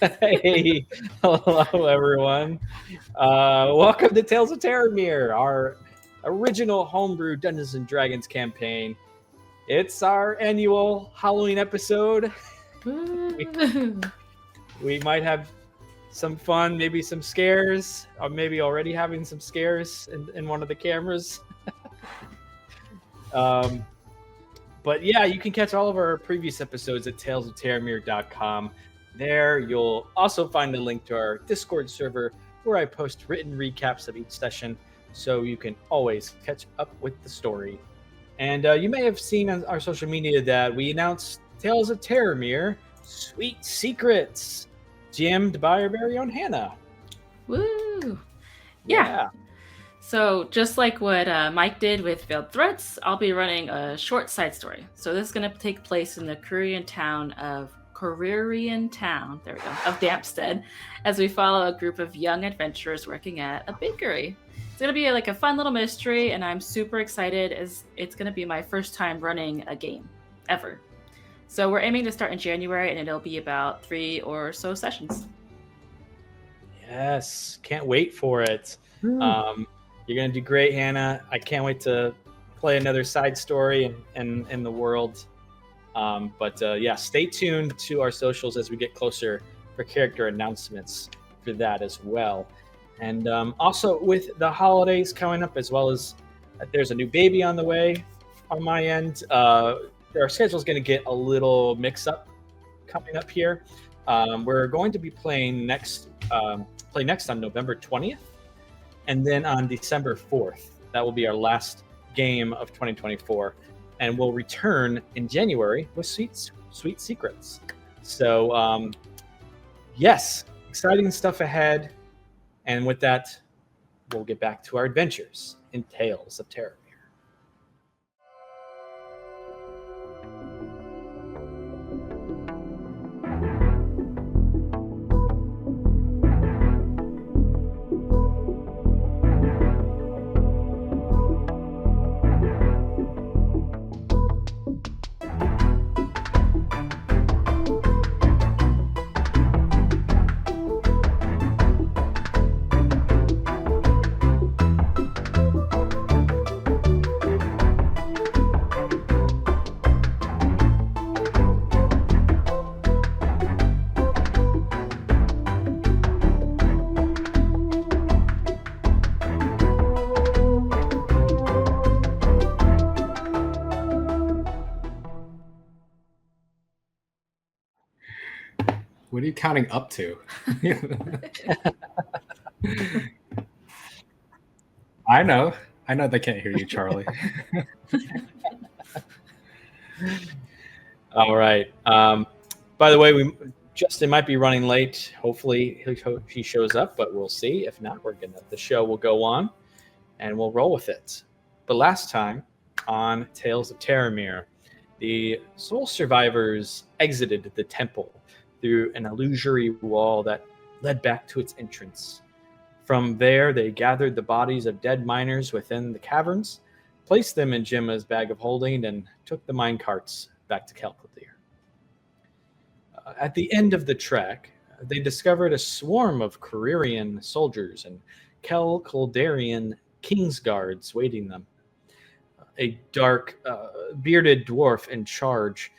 Hey, hello everyone. Welcome to Tales of Terramir, our original homebrew Dungeons and Dragons campaign. It's our annual Halloween episode. We, Woo. we might have some fun, maybe some scares, or maybe already having some scares in one of the cameras. Um, but yeah, you can catch all of our previous episodes at talesofterramir.com. There, you'll also find a link to our Discord server where I post written recaps of each session so you can always catch up with the story. And you may have seen on our social media that we announced Tales of Terramir Sweet Secrets, GM'd by our very own Hannah. Woo! Yeah. Yeah. So just like what Mike did with Veiled Threats, I'll be running a short side story. So this is going to take place in the Korean town of of Dampstead, as we follow a group of young adventurers working at a bakery. It's going to be like a fun little mystery, and I'm super excited as it's going to be my first time running a game ever. So we're aiming to start in January, and it'll be about 3 or so sessions. Yes. Can't wait for it. Hmm. You're going to do great, Hannah. I can't wait to play another side story in the world. But yeah, stay tuned to our socials as we get closer for character announcements for that as well. And also with the holidays coming up, as well as there's a new baby on the way on my end, our schedule is going to get a little mix up coming up here. We're going to be playing next on November 20th, and then on December 4th. That will be our last game of 2024. And we'll return in January with Sweet Secrets. So, yes, exciting stuff ahead. And with that, we'll get back to our adventures in Tales of Terramir. What are you counting up to? I know they can't hear you, Charlie. All right. By the way, Justin might be running late. Hopefully he shows up, but we'll see. If not, the show will go on, and we'll roll with it. But last time on Tales of Terramir, the soul survivors exited the temple through an illusory wall that led back to its entrance. From there, they gathered the bodies of dead miners within the caverns, placed them in Gemma's bag of holding, and took the mine carts back to Kelkledir. At the end of the trek, they discovered a swarm of Careerian soldiers and Kelkldarian Kingsguards waiting them. A dark, bearded dwarf in charge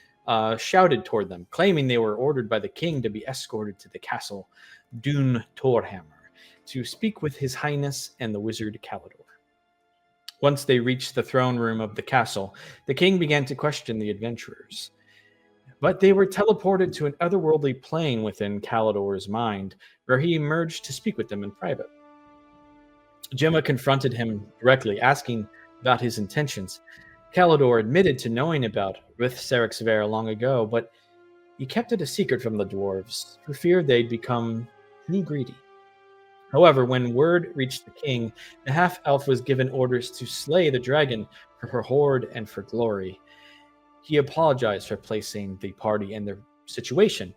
shouted toward them, claiming they were ordered by the king to be escorted to the castle Dun Torhammer to speak with His Highness and the wizard Calidor. Once they reached the throne room of the castle, the king began to question the adventurers. But they were teleported to an otherworldly plane within Calidor's mind, where he emerged to speak with them in private. Gemma confronted him directly, asking about his intentions. Calidor admitted to knowing about Rith Serixver long ago, but he kept it a secret from the dwarves, who feared they'd become too greedy. However, when word reached the king, the half-elf was given orders to slay the dragon for her hoard and for glory. He apologized for placing the party in their situation,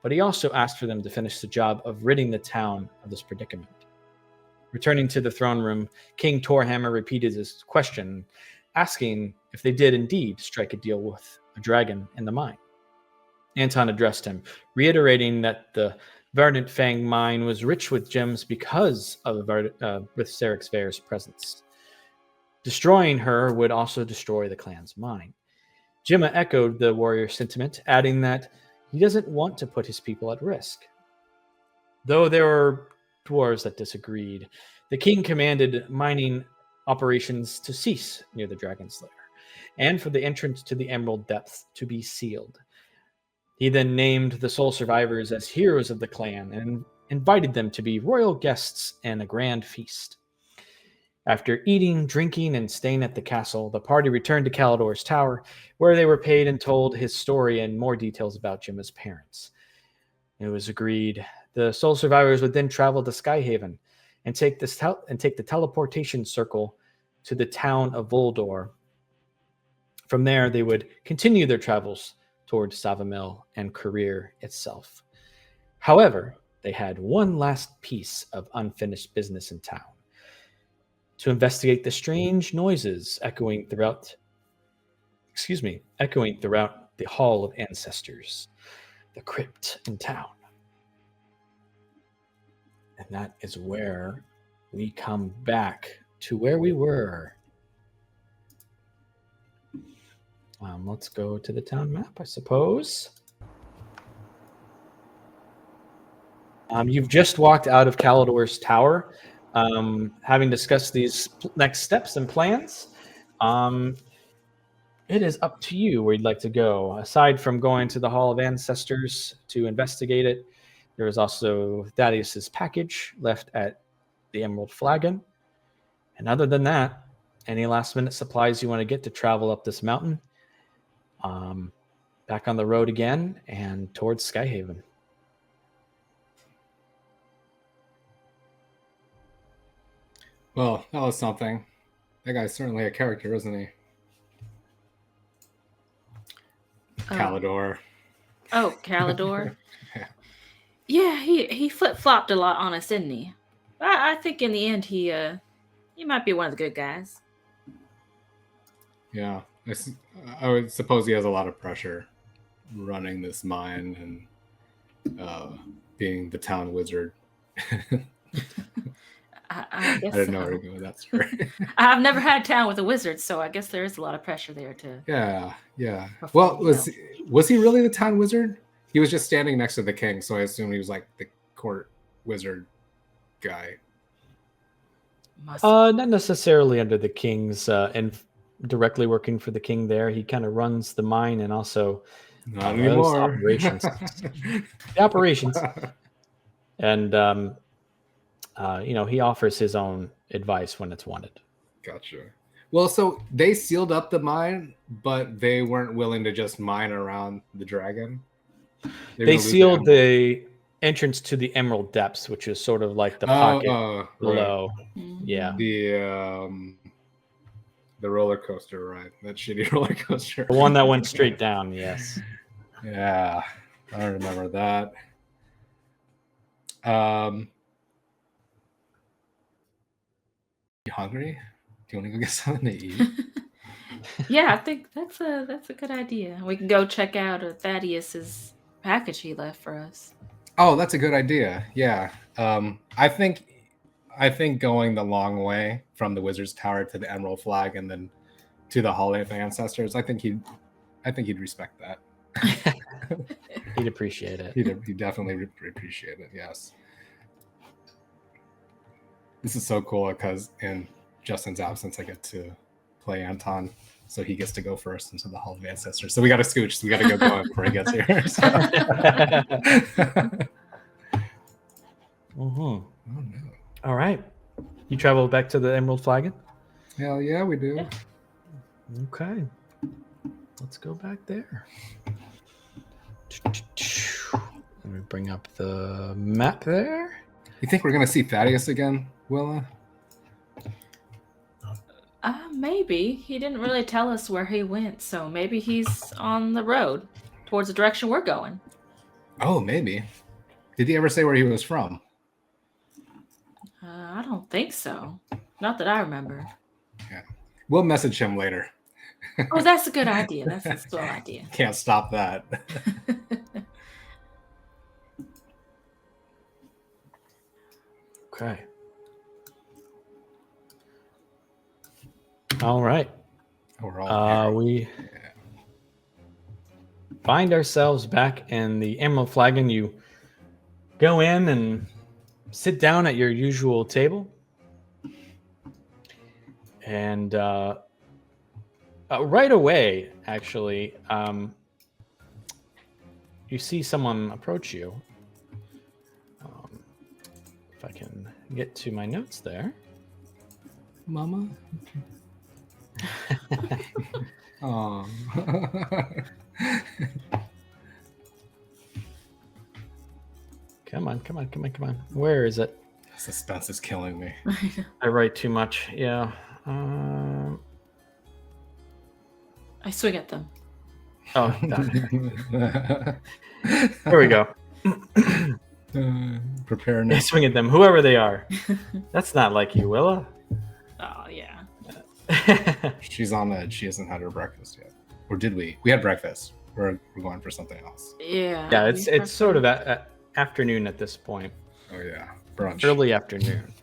but he also asked for them to finish the job of ridding the town of this predicament. Returning to the throne room, King Torhammer repeated his question, asking if they did indeed strike a deal with a dragon in the mine. Anton addressed him, reiterating that the Verdant Fang mine was rich with gems because of Sarix Fair's presence. Destroying her would also destroy the clan's mine. Jimma echoed the warrior's sentiment, adding that he doesn't want to put his people at risk. Though there were dwarves that disagreed, the king commanded mining operations to cease near the Dragon's Lair, and for the entrance to the Emerald Depths to be sealed. He then named the sole survivors as heroes of the clan and invited them to be royal guests in a grand feast. After eating, drinking, and staying at the castle, the party returned to Calidor's tower, where they were paid and told his story and more details about Jimma's parents. It was agreed the sole survivors would then travel to Skyhaven and take the teleportation circle to the town of Voldor. From there, they would continue their travels towards Savamil and Career itself. However, they had one last piece of unfinished business in town: to investigate the strange noises echoing throughout the Hall of Ancestors, the crypt in town. And that is where we come back to where we were. Let's go to the town map, I suppose. You've just walked out of Calidor's tower, having discussed these next steps and plans. It is up to you where you'd like to go. Aside from going to the Hall of Ancestors to investigate it, there is also Thadius's package left at the Emerald Flagon. And other than that, any last-minute supplies you want to get to travel up this mountain, back on the road again and towards Skyhaven. Well, that was something. That guy's certainly a character, isn't he? Calidor. Oh, Calidor. Yeah, he flip-flopped a lot on us, didn't he? I think in the end he might be one of the good guys. Yeah, I would suppose he has a lot of pressure running this mine and being the town wizard. I guess I didn't know where to go with that story. I've never had town with a wizard, so I guess there is a lot of pressure there too. Yeah. Well, was he really the town wizard? He was just standing next to the king, so I assume he was like the court wizard guy. Not necessarily under the king's and directly working for the king there. He kind of runs the mine and also operations. The operations. And he offers his own advice when it's wanted. Gotcha. Well, so they sealed up the mine, but they weren't willing to just mine around the dragon. They sealed the entrance to the Emerald Depths, which is sort of like the pocket below. Right. Yeah. The roller coaster ride, that shitty roller coaster. The one that went straight down, yes. Yeah, I remember that. You hungry? Do you want to go get something to eat? Yeah, I think that's a good idea. We can go check out Thaddeus's package he left for us. Oh, that's a good idea. Yeah. I think going the long way from the Wizard's Tower to the Emerald Flag and then to the Hall of Ancestors, I think he'd respect that. He'd appreciate it. He'd definitely appreciate it. Yes. This is so cool because in Justin's absence, I get to play Anton, so he gets to go first into the Hall of Ancestors. So we got to scooch. So we got to go going before he gets here. Oh no! All right. You travel back to the Emerald Flagon? Hell yeah, we do. Yeah. Okay. Let's go back there. Let me bring up the map there. You think we're gonna see Thadius again, Willa? Maybe. He didn't really tell us where he went, so maybe he's on the road towards the direction we're going. Oh, maybe. Did he ever say where he was from? I don't think so. Not that I remember. Yeah. We'll message him later. Oh, that's a good idea. That's a swell idea. Can't stop that. Okay. All right. We're all We find ourselves back in the Emerald Flagon. You go in and sit down at your usual table. And right away, actually, you see someone approach you. If I can get to my notes there. Mama. Oh. Come on. Where is it? Suspense is killing me. I write too much. Yeah. I swing at them. Oh, there we go. Preparedness. Swing at them, whoever they are. That's not like you, Willa. Oh, yeah. She's on edge. She hasn't had her breakfast yet. Or did we? We had breakfast. We're going for something else. Yeah. Yeah, it's sort of afternoon at this point. Oh yeah, brunch. Early afternoon.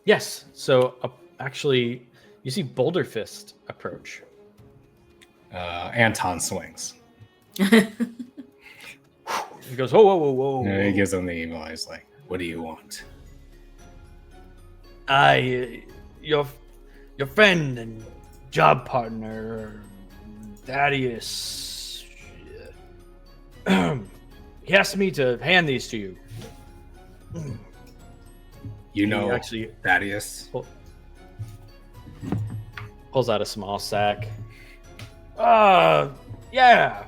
Yes. So actually, you see Boulder Fist approach. Anton swings. He goes, whoa. And he gives him the email. He's like, "What do you want?" Your friend and job partner, Thadius. He asked me to hand these to you. You know, actually, Thadius. Pulls out a small sack. Yeah,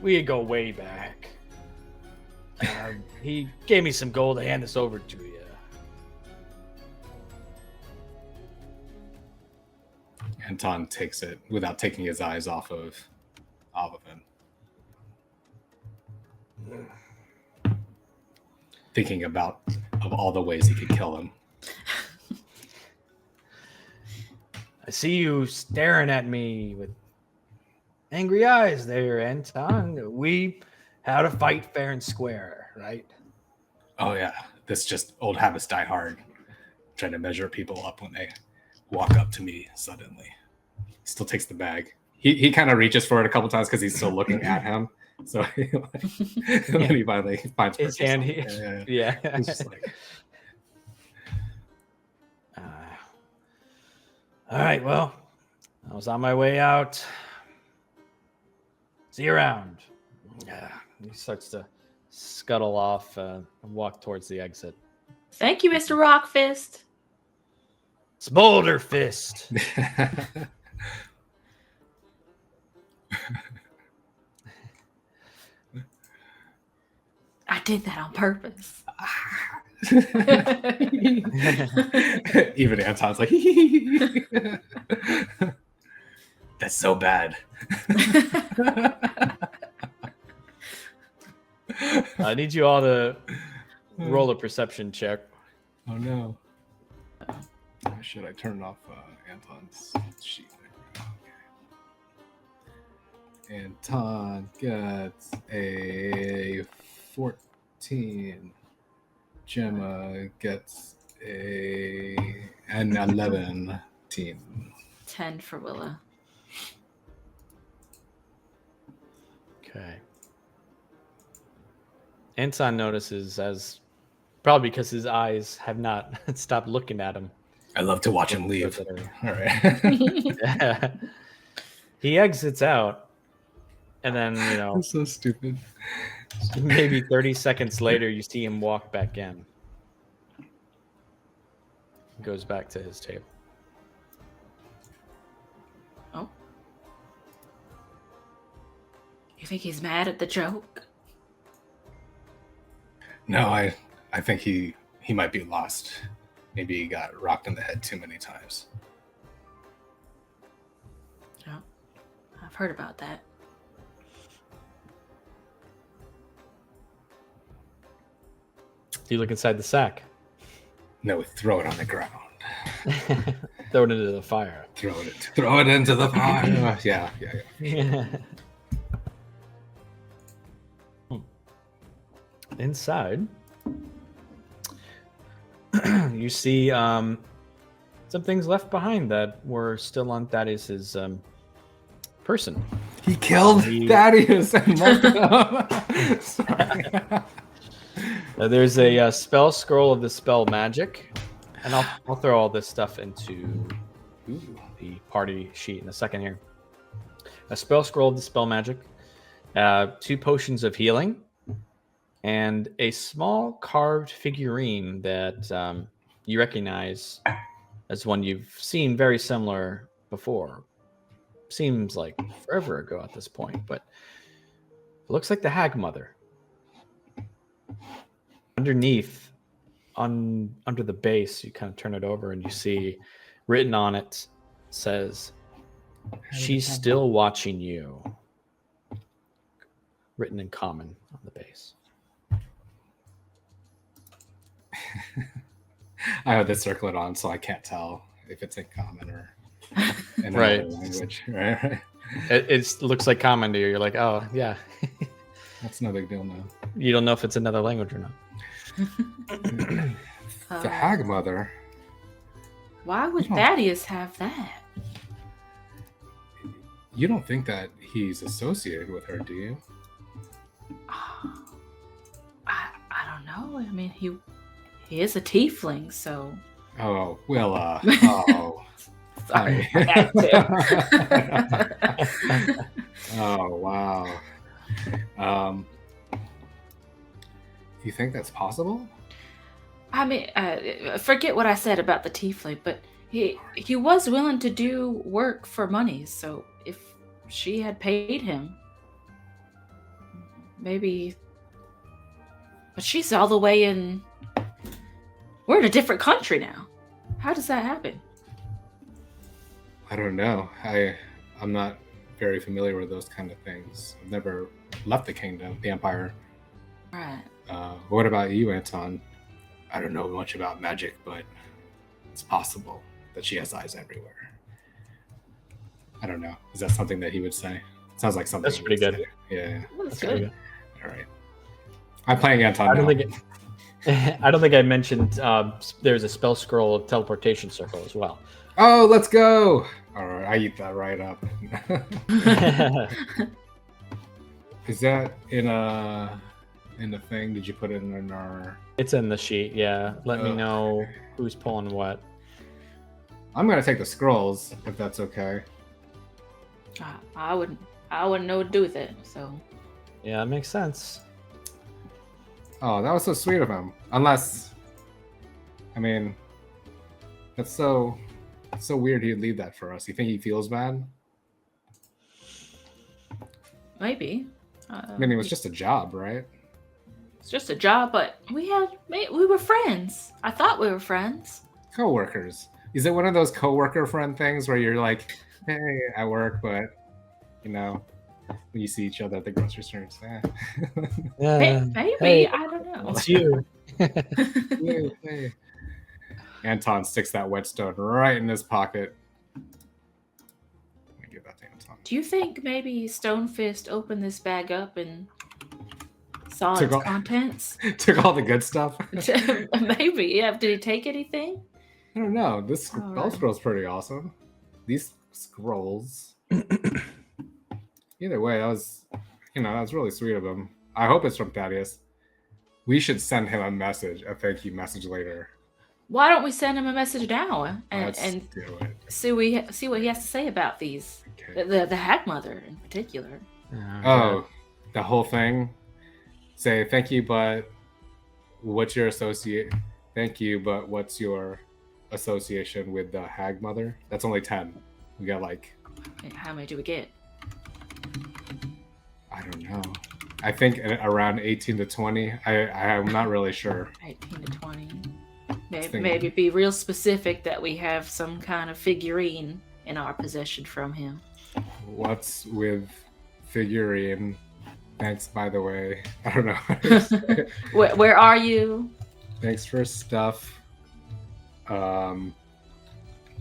we go way back. He gave me some gold to hand this over to you. Anton takes it without taking his eyes off of him. Thinking of all the ways he could kill him. I see you staring at me with angry eyes there, Anton. We had a fight fair and square, right? Oh yeah, this just old habits die hard. Trying to measure people up when they walk up to me suddenly. He still takes the bag. He kind of reaches for it a couple times because he's still looking at him. So he finally finds his hand. Yeah. He's just like, all right, well, I was on my way out. See you around. Yeah. He starts to scuttle off and walk towards the exit. Thank you, Mr. Rockfist. It's Boulder Fist. I did that on purpose. Even Anton's like, that's so bad. I need you all to roll a perception check. Oh no. Should I turn off Anton's sheet? Okay. Anton gets a 14. Gemma gets an 11. 10 for Willa. Okay. Anton notices, as probably because his eyes have not stopped looking at him. I love to watch him leave. All right. Yeah. He exits out, and then, That's so stupid. Maybe 30 seconds later, you see him walk back in. He goes back to his table. Oh. You think he's mad at the joke? No, I think he might be lost. Maybe he got rocked in the head too many times. Oh, I've heard about that. Do you look inside the sack? No, throw it on the ground. Throw it into the fire. Throw it into the fire. Yeah. Inside, you see some things left behind that were still on Thaddeus's person. He killed Thadius and marked Sorry. There's a spell scroll of the spell magic, and I'll throw all this stuff into the party sheet in a second here. A spell scroll of the spell magic, 2 potions of healing, and a small carved figurine that you recognize as one you've seen very similar before. Seems like forever ago at this point, but it looks like the Hag Mother. Underneath, under the base, you kind of turn it over and you see written on it says, "She's still watching you." Written in common on the base. I have this circlet on, so I can't tell if it's in common or in Right. another language. Right. It looks like common to you. You're like, oh, yeah. That's no big deal now. You don't know if it's another language or not. The Hag Mother. Why would Thaddeus have that? You don't think that he's associated with her, do you? I don't know. I mean, he is a tiefling, so. Oh, well, oh. Sorry. Hi. I had to. Oh, wow. You think that's possible? I mean, forget what I said about the tiefling, but he was willing to do work for money. So if she had paid him, maybe. But she's all the way in. We're in a different country now. How does that happen? I don't know. I'm not very familiar with those kind of things. I've never left the kingdom, the empire. Right. What about you, Anton? I don't know much about magic, but it's possible that she has eyes everywhere. I don't know. Is that something that he would say? Sounds like something. That's pretty good. Say. Yeah. That's pretty good. All right. I'm playing Anton. I don't think I mentioned there's a spell scroll of teleportation circle as well. Oh, let's go! All right, I eat that right up. Is that in the thing? Did you put it in our? It's in the sheet. Yeah. Let me know who's pulling what. I'm gonna take the scrolls if that's okay. I wouldn't know what to do with it. So. Yeah, that makes sense. Oh, that was so sweet of him. Unless, I mean, that's so weird he'd leave that for us. You think he feels bad? Maybe. I mean, it was just a job, right? It's just a job, but we were friends. I thought we were friends. Co-workers. Is it one of those co-worker friend things where you're like, hey, I work, but you know, when you see each other at the grocery store, it's Maybe, hey, I don't know. It's you. hey. Anton sticks that whetstone right in his pocket. Let me give that to Anton. Do you think maybe Stonefist opened this bag up and saw its contents? Took all the good stuff? Maybe, yeah. Did he take anything? I don't know. This spell scroll's pretty awesome. These scrolls. Either way, that was really sweet of him. I hope it's from Thadius. We should send him a thank you message later. Why don't we send him a message now and do it. see what he has to say about these? Okay. The Hag Mother in particular. Oh, the whole thing. Say thank you, but what's your Thank you, but what's your association with the Hag Mother? That's only 10. We got How many do we get? I don't know. I think around 18 to 20. I'm not really sure. 18 to 20. Maybe be real specific that we have some kind of figurine in our possession from him. What's with figurine? Thanks, by the way. I don't know. Where are you? Thanks for stuff.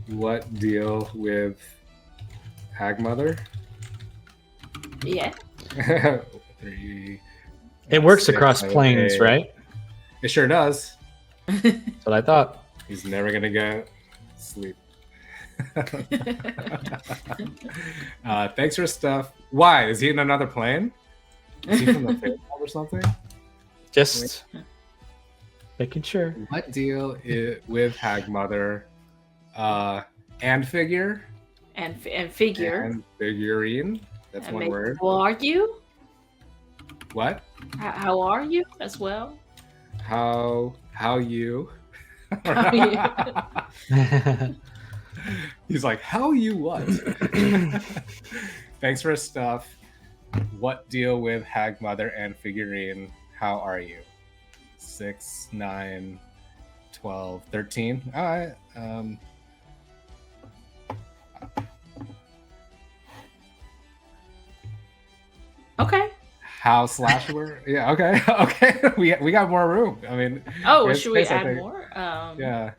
What deal with Hagmother? Yeah. 3. It works 6, across 7, planes, 8. right? It sure does. That's what I thought. He's never gonna get sleep. Thanks for stuff. Why? Is he in another plane? Is he from the Fate World or something? Just making sure. What deal with Hagmother? And figure? And figure. And figurine. That's And one word. How are you? What? How are you as well? How you? How you? He's like, how you what? Thanks for stuff. What deal with Hagmother and figurine? How are you? 6, 9, 12, 13. All right. Okay. How slash word? Yeah. Okay. Okay. We got more room. I mean. Oh, it's should we space, I add think. more? Yeah.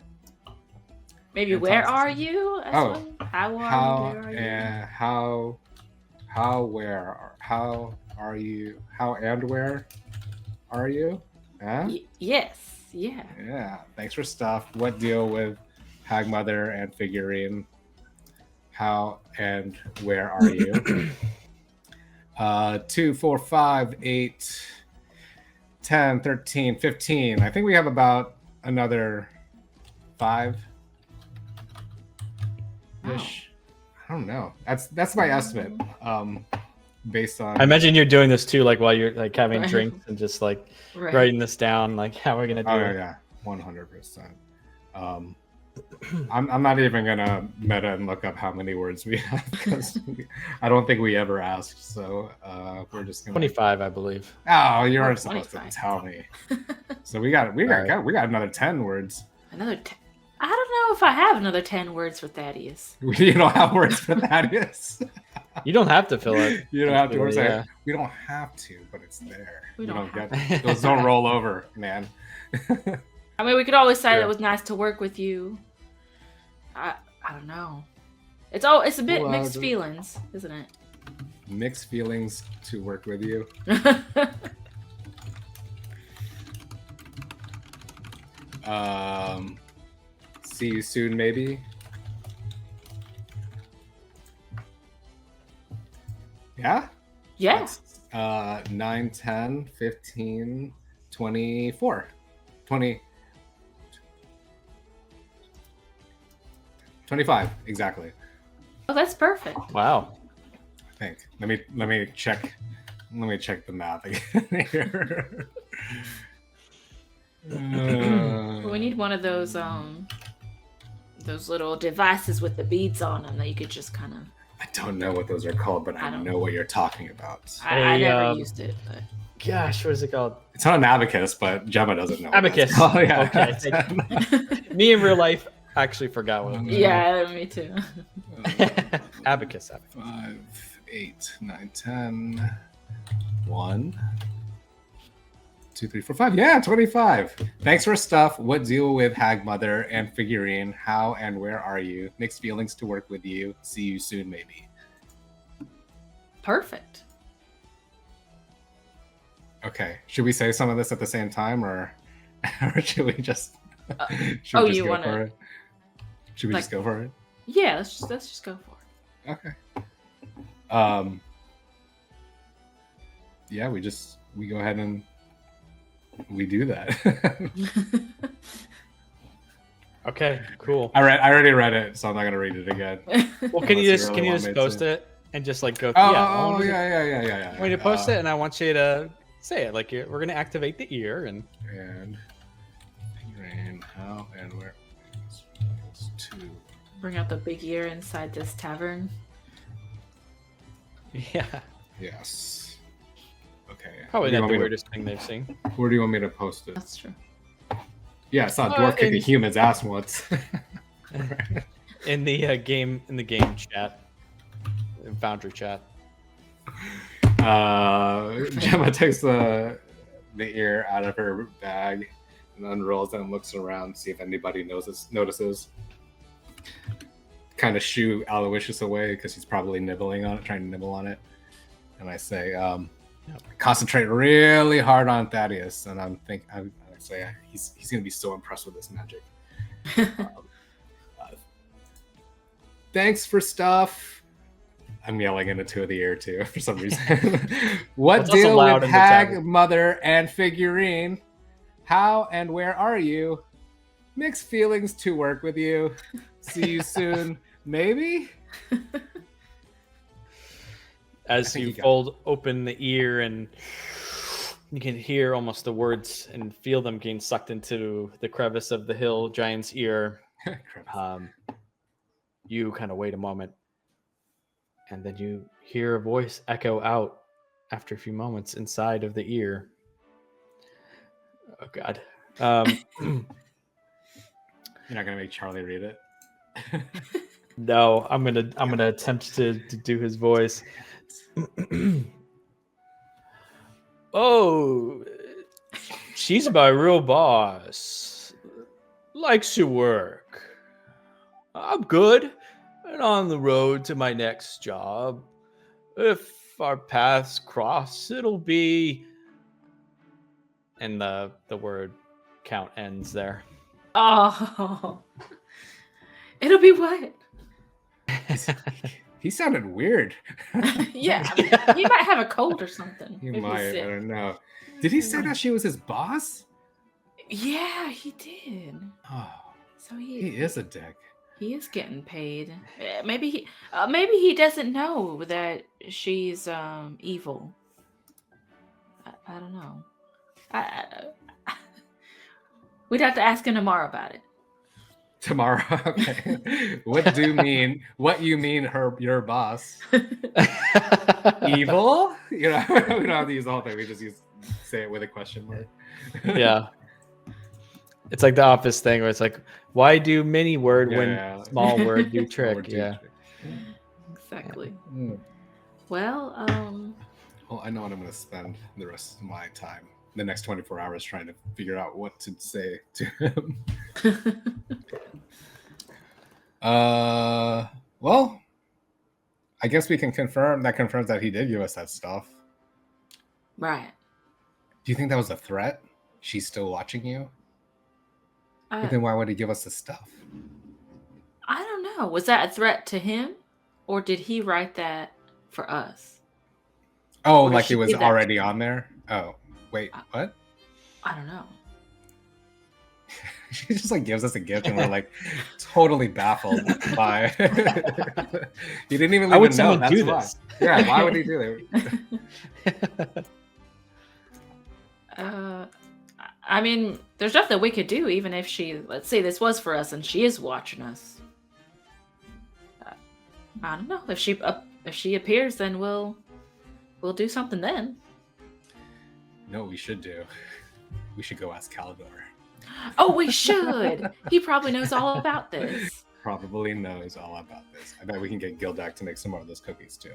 Maybe And where toss are us- you? As Oh. well? How are you? How Where are you? and how are you? How and where are you? Huh? Yes. Yeah. Yeah. Thanks for stuff. What deal with Hagmother and figurine? How and where are you? 2, 4, 5, 8, 10, 13, 15. I think we have about another 5 ish. I don't know. That's my estimate. Based on I imagine you're doing this too, like while you're like having Right. drinks and just like Right. writing this down, like how we're gonna do Oh it. yeah, 100%. I'm not even gonna meta and look up how many words we have because I don't think we ever asked. So we're just gonna 25, I believe. Oh, you Oh, weren't supposed to 25. tell me. So we got another 10 words. Another. I don't know if I have another 10 words for Thaddeus. You don't have words for Thadius. You don't have to fill it. You don't have to. We're saying Yeah. we don't have to, but it's there. We don't have get those. Don't roll over, man. I mean, we could always say Yeah. it was nice to work with you. I don't know. It's a bit Well, mixed feelings, isn't it? Mixed feelings to work with you. See you soon, maybe. Yeah. Yeah. That's, 9, 10, 15, 24. 20. 25, exactly. Oh, that's perfect. Wow. I think. Let me check. Let me check the math again here. We need one of those little devices with the beads on them that you could just kind of. I don't know what those are called, but I I don't know what you're talking about. I never Hey, used it, but Gosh, what is it called? It's not an abacus, but Gemma doesn't know. what Abacus. that's called. Yeah. Okay. Me in real life actually forgot what it was. yeah, me too. Abacus. 5, 8, 9, 10. 1, 2, 3, 4, 5. Yeah, 25. Thanks for stuff. What deal with Hagmother and figurine? How and where are you? Mixed feelings to work with you. See you soon, maybe. Perfect. Okay. Should we say some of this at the same time, or should we just? Should oh, we just you go wanna- for it? Should we like- just go for it? Yeah, let's just go for it. Okay. Yeah, we go ahead and we do that. Okay, cool. I already read it, so I'm not gonna read it again. Well, can you Unless just really want me post to. it and just like go? Oh, I oh, want you to- yeah. I want you to post it, and I want you to say it. Like we're gonna activate the ear, and And figuring how and where. To Bring out the big ear inside this tavern. yeah, yes. Okay. probably Where do you not want the me to- weirdest thing they've seen. Where do you want me to post it? That's true. Yeah, I saw a dwarf kick a in- human's ass once. In the game chat, in Foundry chat. Gemma takes the ear out of her bag and unrolls it and looks around to see if anybody notices. kind of shoo Aloysius away because he's probably trying to nibble on it. And I say, concentrate really hard on Thadius. And I say he's going to be so impressed with this magic. Thanks for stuff. I'm yelling into the ear too for some reason. What deal with Hag, Mother, and Figurine? How and where are you? Mixed feelings to work with you. See you soon, maybe? As you fold open the ear and you can hear almost the words and feel them getting sucked into the crevice of the hill giant's ear. You kind of wait a moment, and then you hear a voice echo out after a few moments inside of the ear. Oh God! You're not gonna make Charlie read it. No, I'm gonna attempt to do his voice. Oh, she's my real boss. Likes your work. I'm good and on the road to my next job. If our paths cross, it'll be... And the word count ends there. Oh. It'll be what? He sounded weird. Yeah, I mean, he might have a cold or something. He might, I don't know. Did he say that she was his boss? Yeah, he did. Oh, so he is a dick. He is getting paid. Maybe he doesn't know that she's evil. I don't know. We'd have to ask him tomorrow about it. Tomorrow, okay. What you mean your boss? Evil? You know, we don't have to use the whole thing. We just say it with a question mark. Yeah. It's like the Office thing where it's like, why do mini word when small word do trick? Yeah. Exactly. Mm. Well, I know what I'm going to spend the rest of my time, the next 24 hours, trying to figure out what to say to him. Well, I guess we can confirms that he did give us that stuff. Right. Do you think that was a threat? She's still watching you? But then why would he give us the stuff? I don't know. Was that a threat to him? Or did he write that for us? Oh, like it was already on there? Oh, wait, what? I don't know. She just like gives us a gift and we're like totally baffled by he didn't even leave a note. That's why. This? Yeah, why would he do that? I mean, there's nothing we could do, even if let's say this was for us and she is watching us. I don't know. If she appears, then we'll do something then. No, we should do. We should go ask Calidor. Oh, we should. He probably knows all about this. Probably knows all about this. I bet we can get Gildak to make some more of those cookies too.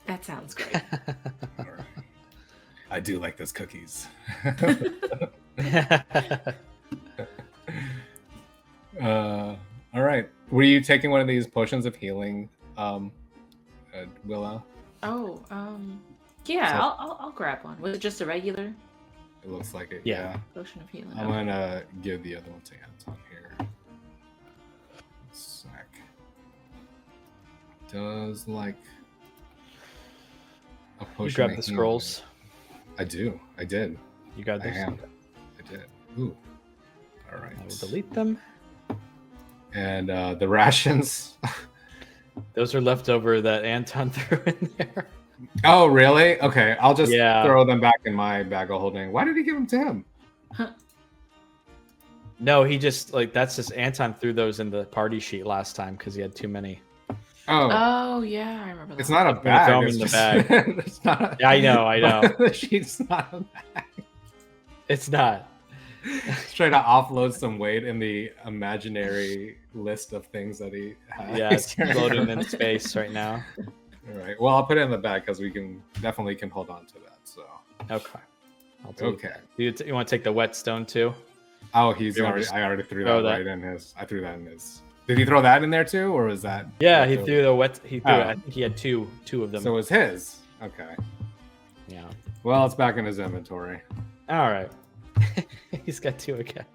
That sounds great. Right. I do like those cookies. All right. Were you taking one of these potions of healing, Willow? Oh, yeah. I'll grab one. Was it just a regular? It looks like it. Yeah. Potion of healing. I'm gonna give the other one to Anton here. Sec. Does like a potion. You grab the scrolls. I do. I did. You got this. I did. Ooh. All right. I will delete them. And the rations. Those are leftover that Anton threw in there. Oh, really? Okay, I'll just throw them back in my bag of holding. Why did he give them to him? No, he just that's just Anton threw those in the party sheet last time because he had too many. Oh yeah, I remember that. It's not a bag. Throw them in the bag. It's not. Yeah, I know. The sheet's not a bag. It's not. Trying to offload some weight in the imaginary list of things that he has. Yeah, it's floating in space right now. All right. Well, I'll put it in the bag because we can hold on to that. So. Okay. Okay. You want to take the whetstone too? Oh, I already threw that right in his. I threw that in his Did he throw that in there too, or was that? Yeah, he threw the wet. He threw Oh. it. I think he had two of them. So it was his. Okay. Yeah. Well, it's back in his inventory. All right. He's got two again.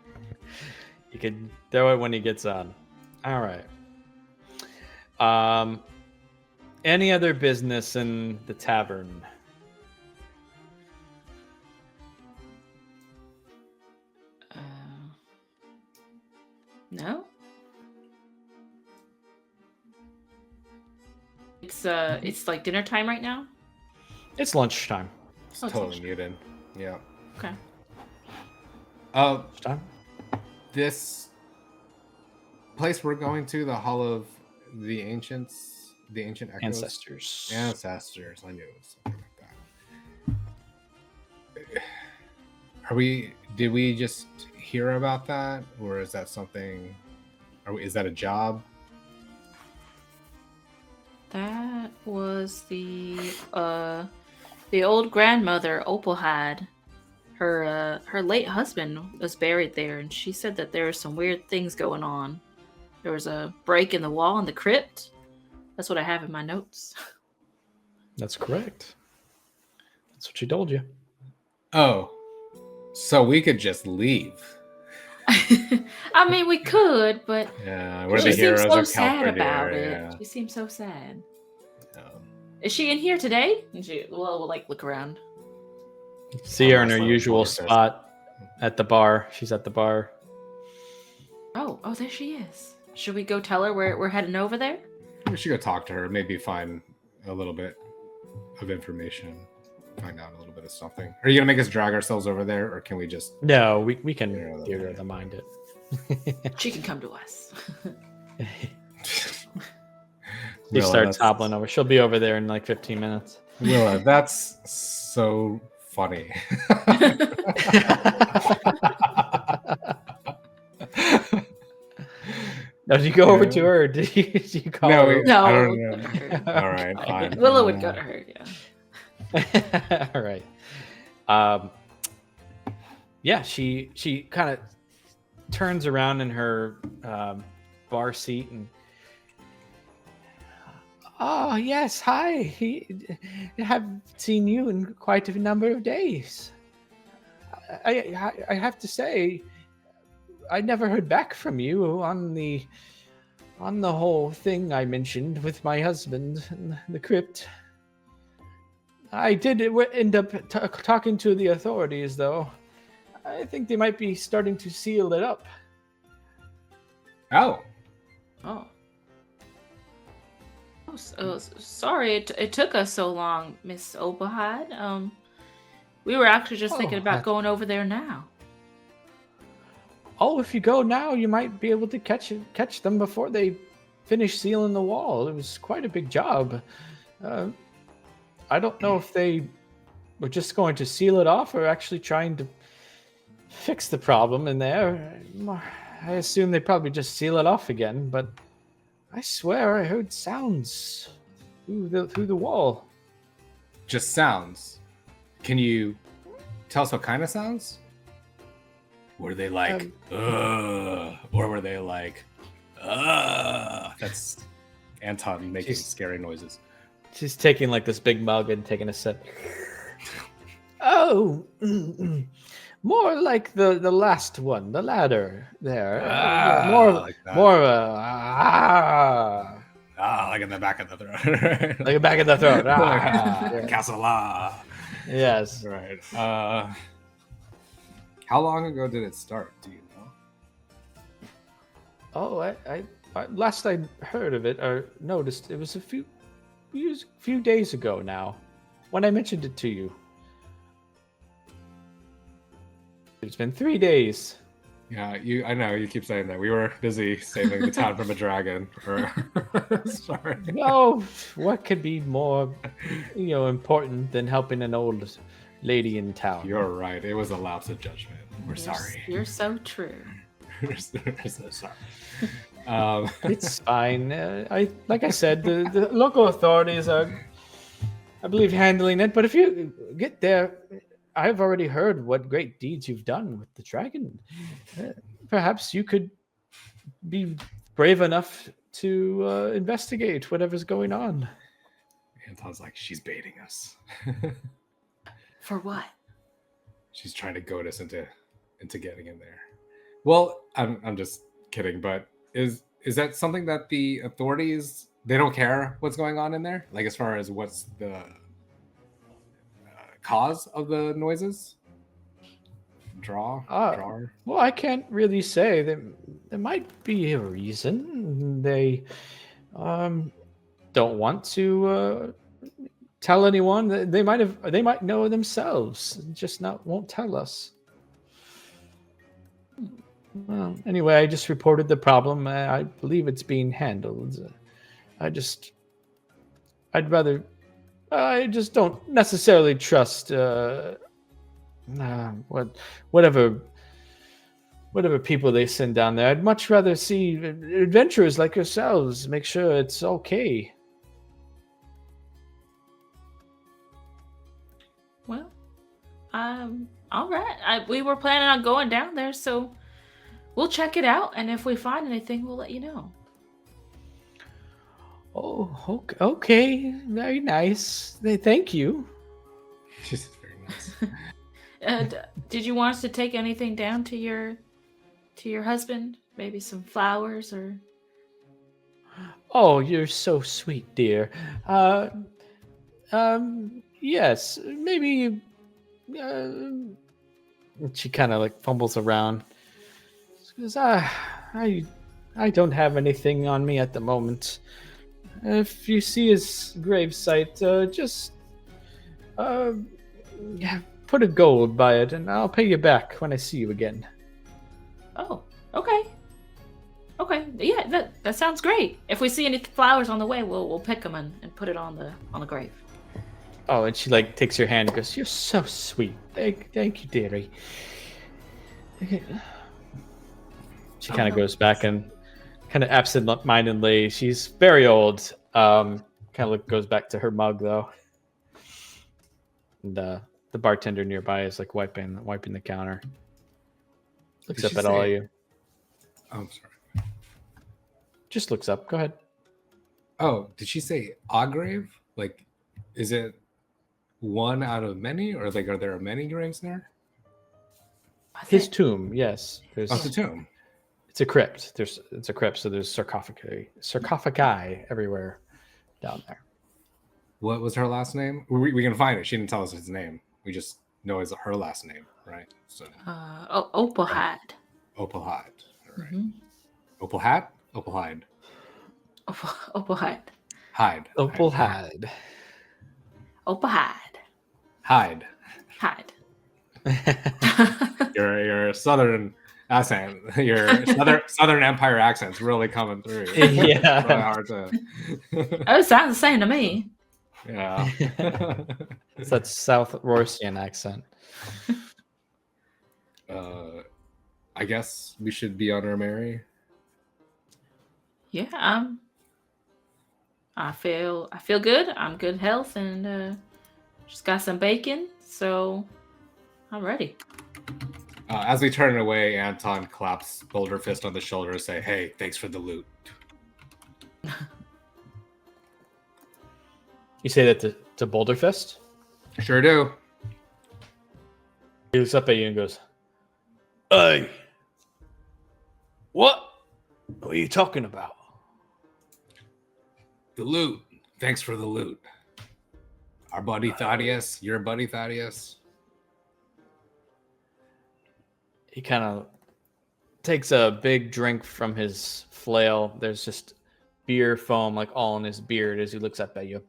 You can throw it when he gets on. All right. Any other business in the tavern? No. It's like dinner time right now. It's lunchtime. It's Oh, it's totally lunch. muted. Yeah. Okay. Lunchtime? This place we're going to, the Hall of the Ancients, the Ancient Echoes? Ancestors. Ancestors. I knew it was something like that. Did we just hear about that, or is that something? Is that a job? That was the old grandmother Opal had. Her late husband was buried there, and she said that there were some weird things going on. There was a break in the wall in the crypt. That's what I have in my notes. That's correct. That's what she told you. Oh, so we could just leave. I mean, we could, but Yeah, we're she the heroes seems so of sad Calpurnia, about it. yeah. She seems so sad. Um, Is she in here today? And we'll like look around. See her in her wrestling usual with spot at the bar. She's at the bar. Oh, there she is. Should we go tell her we're heading over there? we should go talk to her. Maybe find a little bit of information. Find out a little bit of something. Are you gonna make us drag ourselves over there, or can we just? No, we can Yeah, give her the mind it. She can come to us. She starts hobbling over. She'll be over there in like 15 minutes. Willa, that's so funny. Now, did you go over to her, or did you call No, her? No, I we'll don't go know. to her. All right, fine. Willow would go to her, yeah. All right. Yeah, she kind of turns around in her bar seat and. Oh yes, hi. I have seen you in quite a number of days. I have to say, I never heard back from you on the whole thing I mentioned with my husband in the crypt. I did end up talking to the authorities, though. I think they might be starting to seal it up. Oh, sorry it took us so long, Miss Opahad. We were actually just thinking about going over there now. Oh, if you go now, you might be able to catch them before they finish sealing the wall. It was quite a big job. I don't know if they were just going to seal it off or actually trying to fix the problem in there. I assume they probably just seal it off again, but I swear I heard sounds through the wall. just sounds. Can you tell us what kind of sounds? Were they like, or were they like, That's Anton making scary noises. She's taking like this big mug and taking a sip. Oh, more like the last one, the ladder there. More of a like in the back of the throat. like a back of the throat. Castle. Yes. Right. How long ago did it start? Do you know? Oh, I last I heard of it or noticed, it was a few days ago now, when I mentioned it to you. It's been 3 days. Yeah, I know you keep saying that. We were busy saving the town from a dragon. Sorry. No, what could be more, important than helping an old lady in town? You're right. It was a lapse of judgment. We're You're sorry. You're so true. We're so sorry. It's fine. Like I said, the local authorities are, I believe, handling it. But if you get there, I've already heard what great deeds you've done with the dragon. Perhaps you could be brave enough to investigate whatever's going on. Anton's like, she's baiting us. For what? She's trying to goad us into getting in there. Well, I'm just kidding, but is that something that the authorities, they don't care what's going on in there? Like as far as what's the cause of the noises? Drawer? Well, I can't really say. There might be a reason. They don't want to tell anyone. They might know themselves, just won't tell us. Well, anyway, I just reported the problem. I believe it's being handled. I just don't necessarily trust whatever people they send down there. I'd much rather see adventurers like yourselves make sure it's okay. Well, all right. We were planning on going down there, so we'll check it out, and if we find anything, we'll let you know. Oh, okay. Very nice. Thank you. She's very nice. Did you want us to take anything down to your husband? Maybe some flowers or... Oh, you're so sweet, dear. Yes, maybe. She kind of like fumbles around. She goes, I don't have anything on me at the moment. If you see his gravesite, just put a gold by it, and I'll pay you back when I see you again. Oh, okay. Okay, yeah, that sounds great. If we see any flowers on the way, we'll pick them and put it on the grave. Oh, and she like takes your hand and goes, "You're so sweet. Thank you, dearie." She kind of goes back and kind of absent-mindedly. She's very old. Kind of goes back to her mug though. And the bartender nearby is like wiping the counter. Looks up at all of you. Oh, I'm sorry. Just looks up. Go ahead. Oh, did she say a grave? Like, is it one out of many, or like, are there many graves there? His tomb, yes. It's a tomb. It's a crypt. It's a crypt, so there's sarcophagi everywhere down there. What was her last name? We can find it. She didn't tell us his name. We just know it's her last name, right? So. Opalhide. Opalhide. All right. Mm-hmm. Opalhide. Opalhide. Opalhide. Hide. Opalhide. Opalhide. Hide. Hide. Your southern accent, your southern empire accent's really coming through. Yeah. It's really hard to... Oh, it sounds the same to me. Yeah. It's that South Rorsian accent. I guess we should be on our merry. Yeah, I feel good. I'm good health, and just got some bacon, so I'm ready. As we turn away, Anton claps Boulder Fist on the shoulder and say, "Hey, thanks for the loot." You say that to Boulder Fist? Sure do. He looks up at you and goes, "Hey, what are you talking about?" The loot. Thanks for the loot. Our buddy Thadius, your buddy Thadius. He kind of takes a big drink from his flail. There's just beer foam like all in his beard as he looks up at you.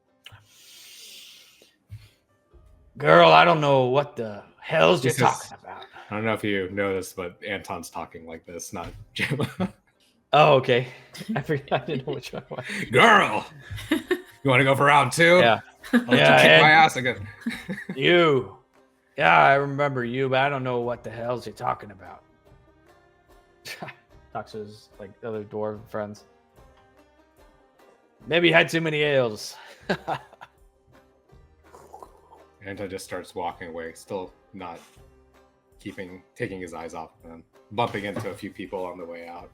Girl, I don't know what the hell's you're talking about. I don't know if you know this, but Anton's talking like this, not Jim. Oh, okay. I forgot. I didn't know which one it was. Girl, you want to go for round two? Yeah. I'll let you kick my ass again. You. Yeah, I remember you, but I don't know what the hell's you're talking about. Talks to his like other dwarven friends. Maybe you had too many ales. Anton just starts walking away, still not taking his eyes off of them, bumping into a few people on the way out.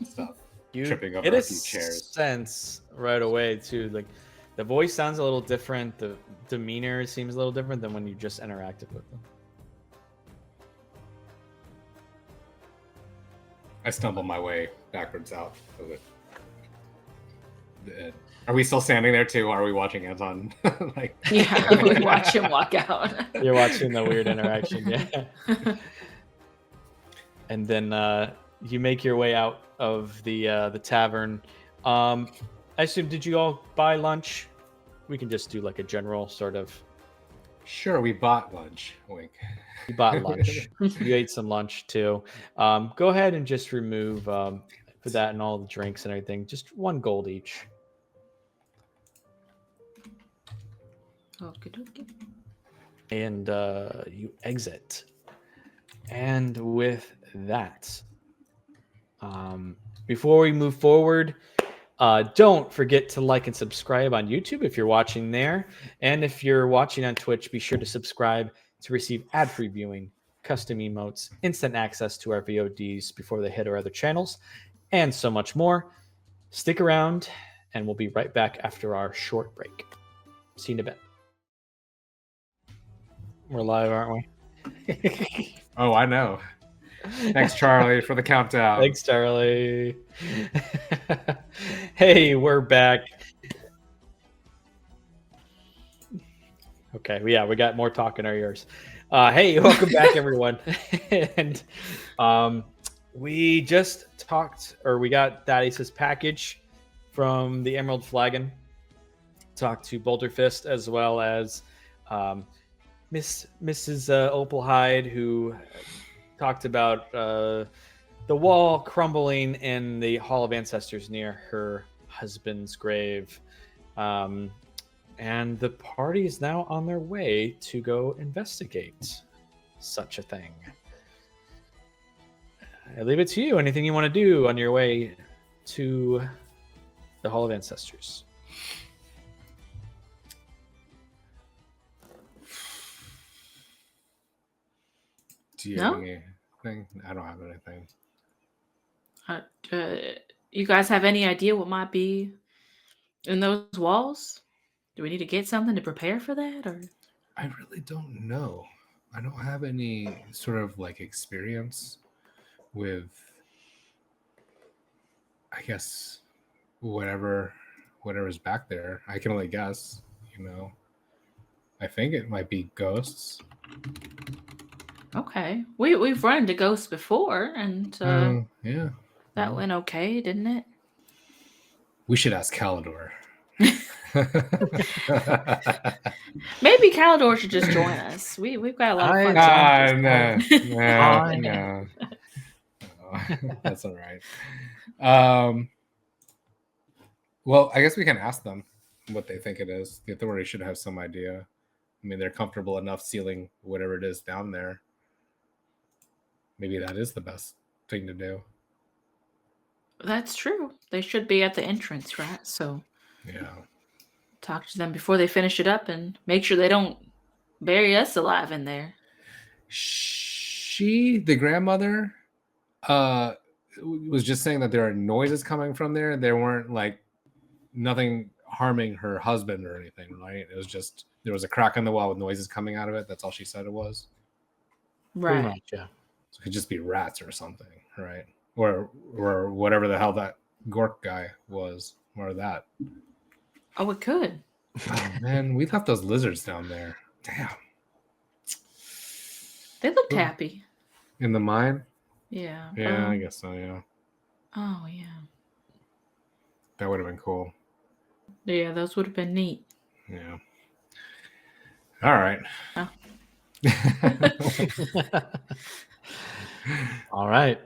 Stuff. You tripping over get a a few chairs. sense right away too. Like the voice sounds a little different. The demeanor seems a little different than when you just interacted with them. I stumble my way backwards out of it. Are we still standing there too? Or are we watching Anton? Like, Yeah, we watch him walk out. You're watching the weird interaction, yeah. And then you make your way out of the tavern. I assume, did you all buy lunch? We can just do like a general sort of. sure, we bought lunch. Wink. You bought lunch. You ate some lunch too. Go ahead and just remove for that and all the drinks and everything. Just 1 gold each. Okey-dokey. And you exit. And with that, before we move forward, don't forget to like and subscribe on YouTube if you're watching there. And if you're watching on Twitch, be sure to subscribe to receive ad-free viewing, custom emotes, instant access to our VODs before they hit our other channels, and so much more. Stick around, and we'll be right back after our short break. See you in a bit. We're live, aren't we? Oh, I know. Thanks, Charlie, for the countdown. Thanks, Charlie. Hey, we're back. Okay, yeah, we got more talk in our ears. Hey, welcome back, everyone. And we just talked, or we got Thaddeus' package from the Emerald Flagon. Talked to Boulderfist as well as Mrs. Opalhide, who talked about the wall crumbling in the Hall of Ancestors near her husband's grave. And the party is now on their way to go investigate such a thing. I leave it to you. Anything you want to do on your way to the Hall of Ancestors? Do you have anything? I don't have anything. You guys have any idea what might be in those walls? Do we need to get something to prepare for that, or? I really don't know. I don't have any sort of like experience with, I guess, whatever's back there. I can only guess, you know. I think it might be ghosts. Okay, we've run into ghosts before, and Yeah, that went okay, didn't it? we should ask Calidor. Maybe Calidor should just join us. We've got a lot of fun. No. That's all right. Well, I guess we can ask them what they think it is. The authorities should have some idea. I mean, they're comfortable enough sealing whatever it is down there. Maybe that is the best thing to do. That's true. They should be at the entrance, right? So yeah, talk to them before they finish it up and make sure they don't bury us alive in there. The grandmother, was just saying that there are noises coming from there. There weren't like nothing harming her husband or anything, right? It was just there was a crack in the wall with noises coming out of it. That's all she said it was. Right. Much, yeah. So it could just be rats or something, right? Or whatever the hell that Gork guy was, or that. Oh, it could. Oh man, we left those lizards down there. Damn. They looked happy. In the mine? Yeah. Yeah, I guess so, yeah. Oh, yeah. That would have been cool. Yeah, those would have been neat. Yeah. All right. Oh. All right.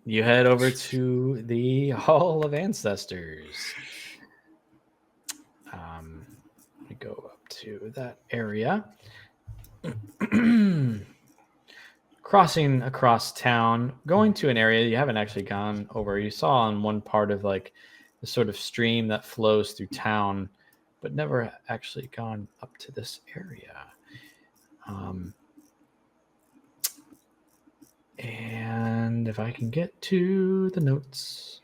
You head over to the Hall of Ancestors. We go up to that area. Crossing across town, going to an area you haven't actually gone over. You saw on one part of like the sort of stream that flows through town, but never actually gone up to this area. And if I can get to the notes.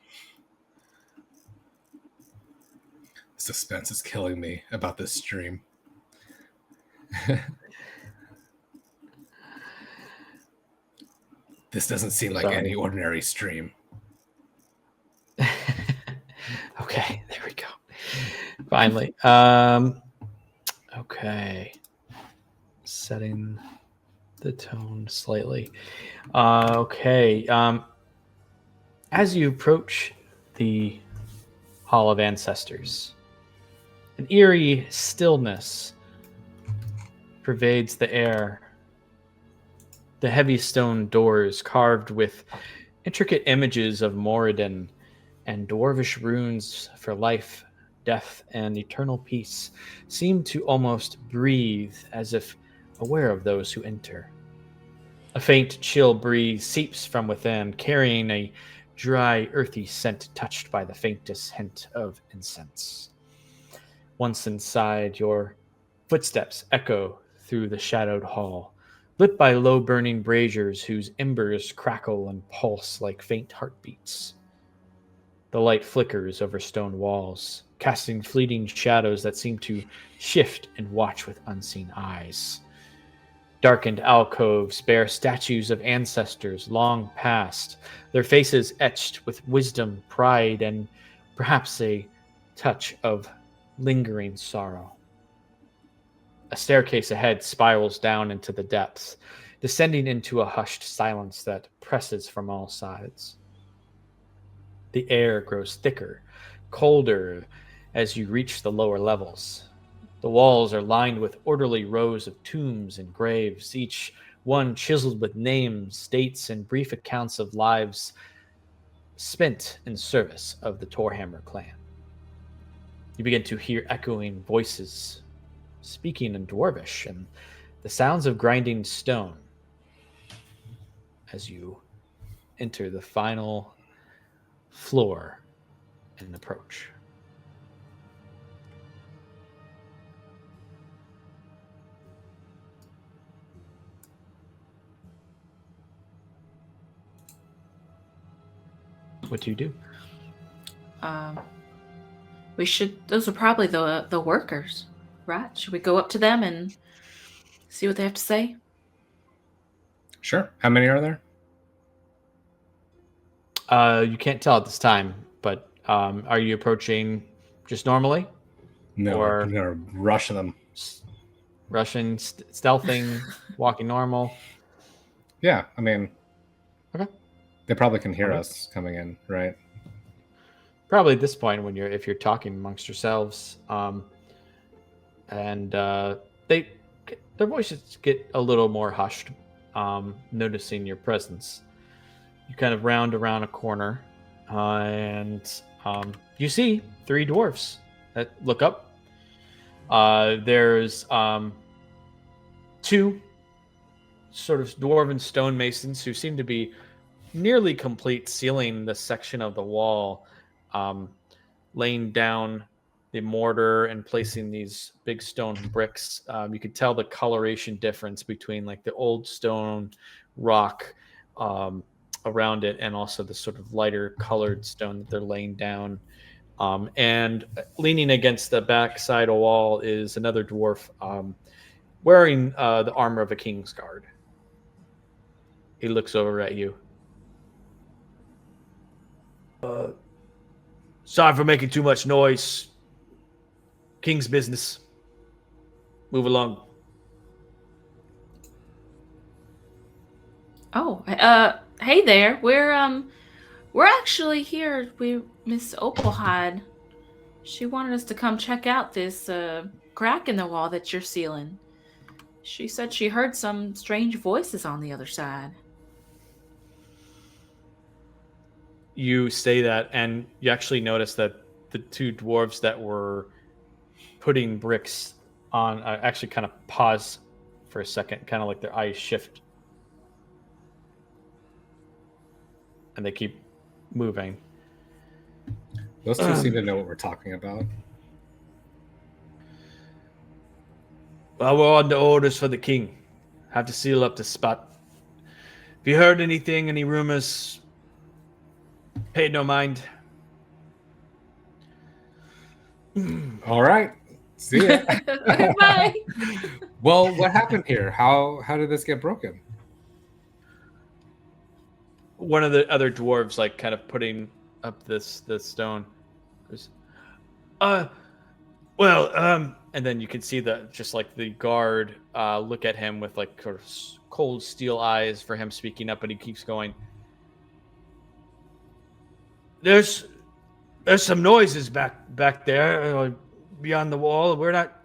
suspense is killing me about this stream. This doesn't seem like any ordinary stream. Okay, there we go. Finally. Okay. Setting the tone slightly. Okay. As you approach the Hall of Ancestors, an eerie stillness pervades the air. The heavy stone doors carved with intricate images of Moradin and dwarvish runes for life, death, and eternal peace seem to almost breathe as if aware of those who enter. A faint, chill breeze seeps from within, carrying a dry, earthy scent touched by the faintest hint of incense. Once inside, your footsteps echo through the shadowed hall, lit by low-burning braziers whose embers crackle and pulse like faint heartbeats. The light flickers over stone walls, casting fleeting shadows that seem to shift and watch with unseen eyes. Darkened alcoves bear statues of ancestors long past, their faces etched with wisdom, pride, and perhaps a touch of lingering sorrow. A staircase ahead spirals down into the depths, descending into a hushed silence that presses from all sides. The air grows thicker, colder as you reach the lower levels. The walls are lined with orderly rows of tombs and graves, each one chiseled with names, dates, and brief accounts of lives spent in service of the Torhammer clan. You begin to hear echoing voices speaking in Dwarvish and the sounds of grinding stone as you enter the final floor and approach. What do you do? We should. Those are probably the workers, right? Should we go up to them and see what they have to say? Sure. How many are there? You can't tell at this time, but are you approaching just normally? No, Or I'm gonna rush them. rushing, stealthing, walking normal? Yeah, I mean, okay. They probably can hear Okay. us coming in, right? Probably at this point when if you're talking amongst yourselves, and their voices get a little more hushed, noticing your presence. You kind of round around a corner, and you see 3 dwarfs that look up. There's 2 sort of dwarven stonemasons who seem to be nearly complete sealing the section of the wall, laying down the mortar and placing these big stone bricks. You could tell the coloration difference between like the old stone rock around it and also the sort of lighter colored stone that they're laying down. And leaning against the back side of the wall is another dwarf wearing the armor of a king's guard. He looks over at you. Sorry for making too much noise. King's business. Move along. Oh, hey there. We're actually here. Miss Opalhide. She wanted us to come check out this crack in the wall that you're sealing. She said she heard some strange voices on the other side. You say that, and you actually notice that the 2 dwarves that were putting bricks on actually kind of pause for a second, kind of like their eyes shift. And they keep moving. Those 2 seem to know what we're talking about. Well, we're under orders for the king. Have to seal up the spot. If you heard anything, any rumors, pay no mind. All right. See ya. Okay, bye. Well, what happened here? How did this get broken? One of the other dwarves, like, kind of putting up this stone, goes, and then you can see just like the guard look at him with like sort of cold steel eyes for him speaking up, and he keeps going. There's some noises back there beyond the wall. We're not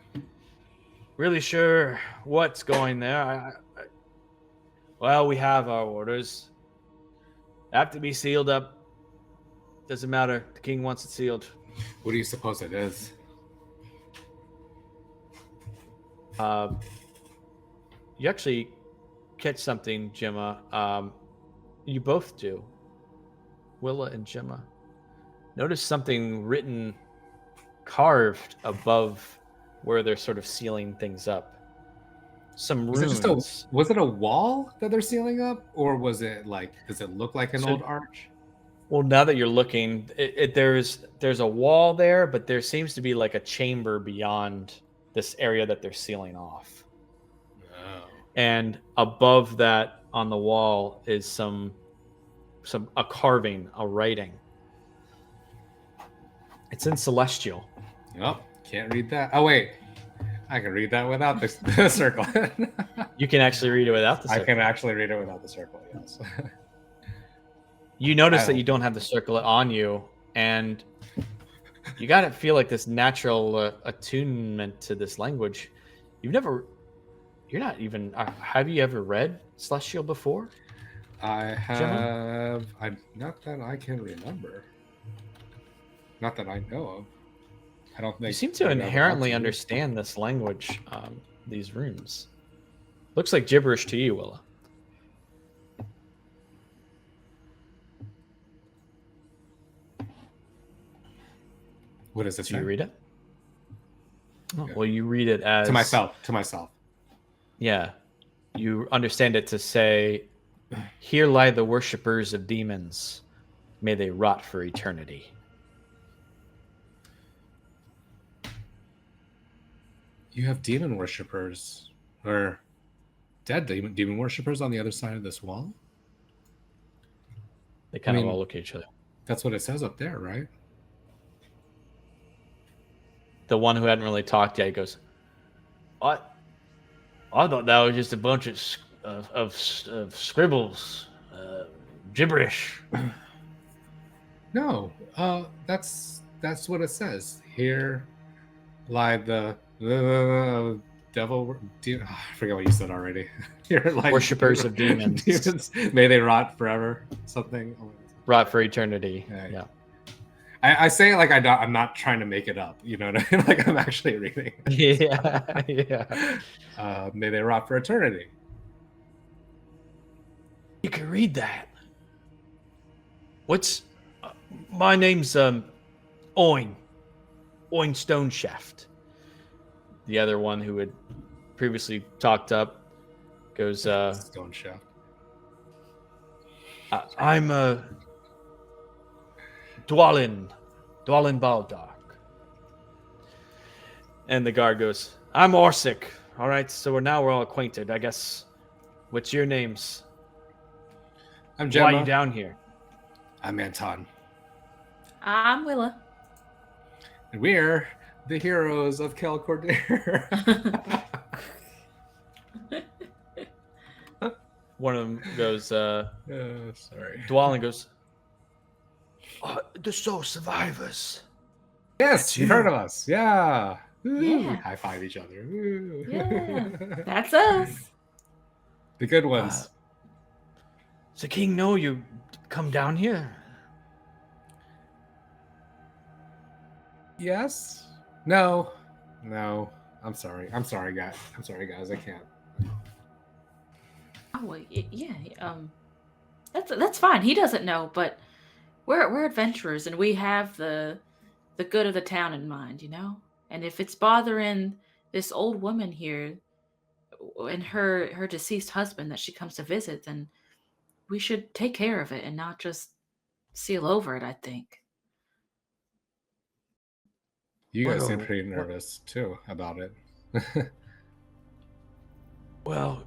really sure what's going there. Well, we have our orders. They have to be sealed up. Doesn't matter. The king wants it sealed. What do you suppose it is? You actually catch something, Gemma. You both do. Willa and Gemma. Notice something written, carved above where they're sort of sealing things up. Some runes. Was it a wall that they're sealing up, or was it like? Does it look like an old arch? Well, now that you're looking, there's a wall there, but there seems to be like a chamber beyond this area that they're sealing off. Oh. And above that on the wall is a carving, a writing. It's in Celestial. Oh, can't read that. Oh wait, I can read that without the circle. You can actually read it without the circle. I can actually read it without the circle. Yes. You notice that you don't have the circle on you, and you got to feel like this natural attunement to this language. You're not even. Have you ever read Celestial before? I have. Not that I can remember. Not that I know of. I don't think you seem to inherently understand this language, these runes. Looks like gibberish to you, Willa. What does it say? Do you read it? Oh, well, you read it as to myself. Yeah, you understand it to say, "Here lie the worshippers of demons. May they rot for eternity." You have demon worshippers, or dead demon worshippers on the other side of this wall? They kind of all look at each other. That's what it says up there, right? The one who hadn't really talked yet goes, I thought that was just a bunch of scribbles, gibberish. No, that's what it says. Here lie the devil. I forget what you said already. Here lie worshippers of demons. May they rot forever. Something. Rot for eternity. Yeah. I say it like I'm not trying to make it up. You know what I mean? Like I'm actually reading. Yeah. May they rot for eternity. You can read that. My name's Oin Stoneshaft. The other one who had previously talked up goes, Stoneshaft. I'm Dwalin Baldark. And the guard goes, I'm Orsic. All right, so we're all acquainted, I guess. What's your names? I'm Gemma. Why are you down here? I'm Anton. I'm Willa. And we're the heroes of Kel Cordair. One of them goes, sorry. Dwalin goes, the soul survivors. Yes, you've heard of us. Yeah. Yeah. High five each other. Yeah. That's us. The good ones. Does the king know you come down here? Yes. No. I'm sorry. I'm sorry, guys. I can't. Oh yeah. That's fine. He doesn't know, but we're adventurers, and we have the good of the town in mind, you know. And if it's bothering this old woman here and her deceased husband that she comes to visit, then we should take care of it and not just seal over it, I think. You guys seem Whoa, pretty what- nervous too about it. Well,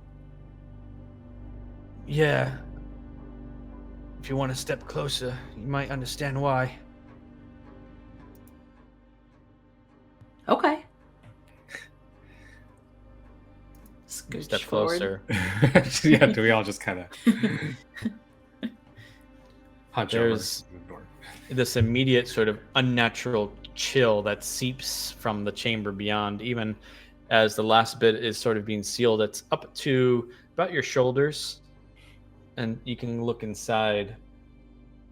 yeah. If you want to step closer, you might understand why. Okay. You Scooch step forward. closer. Yeah, do we all just kind of hunch There's over the door? this immediate sort of unnatural chill that seeps from the chamber beyond, even as the last bit is sort of being sealed. It's up to about your shoulders, and you can look inside.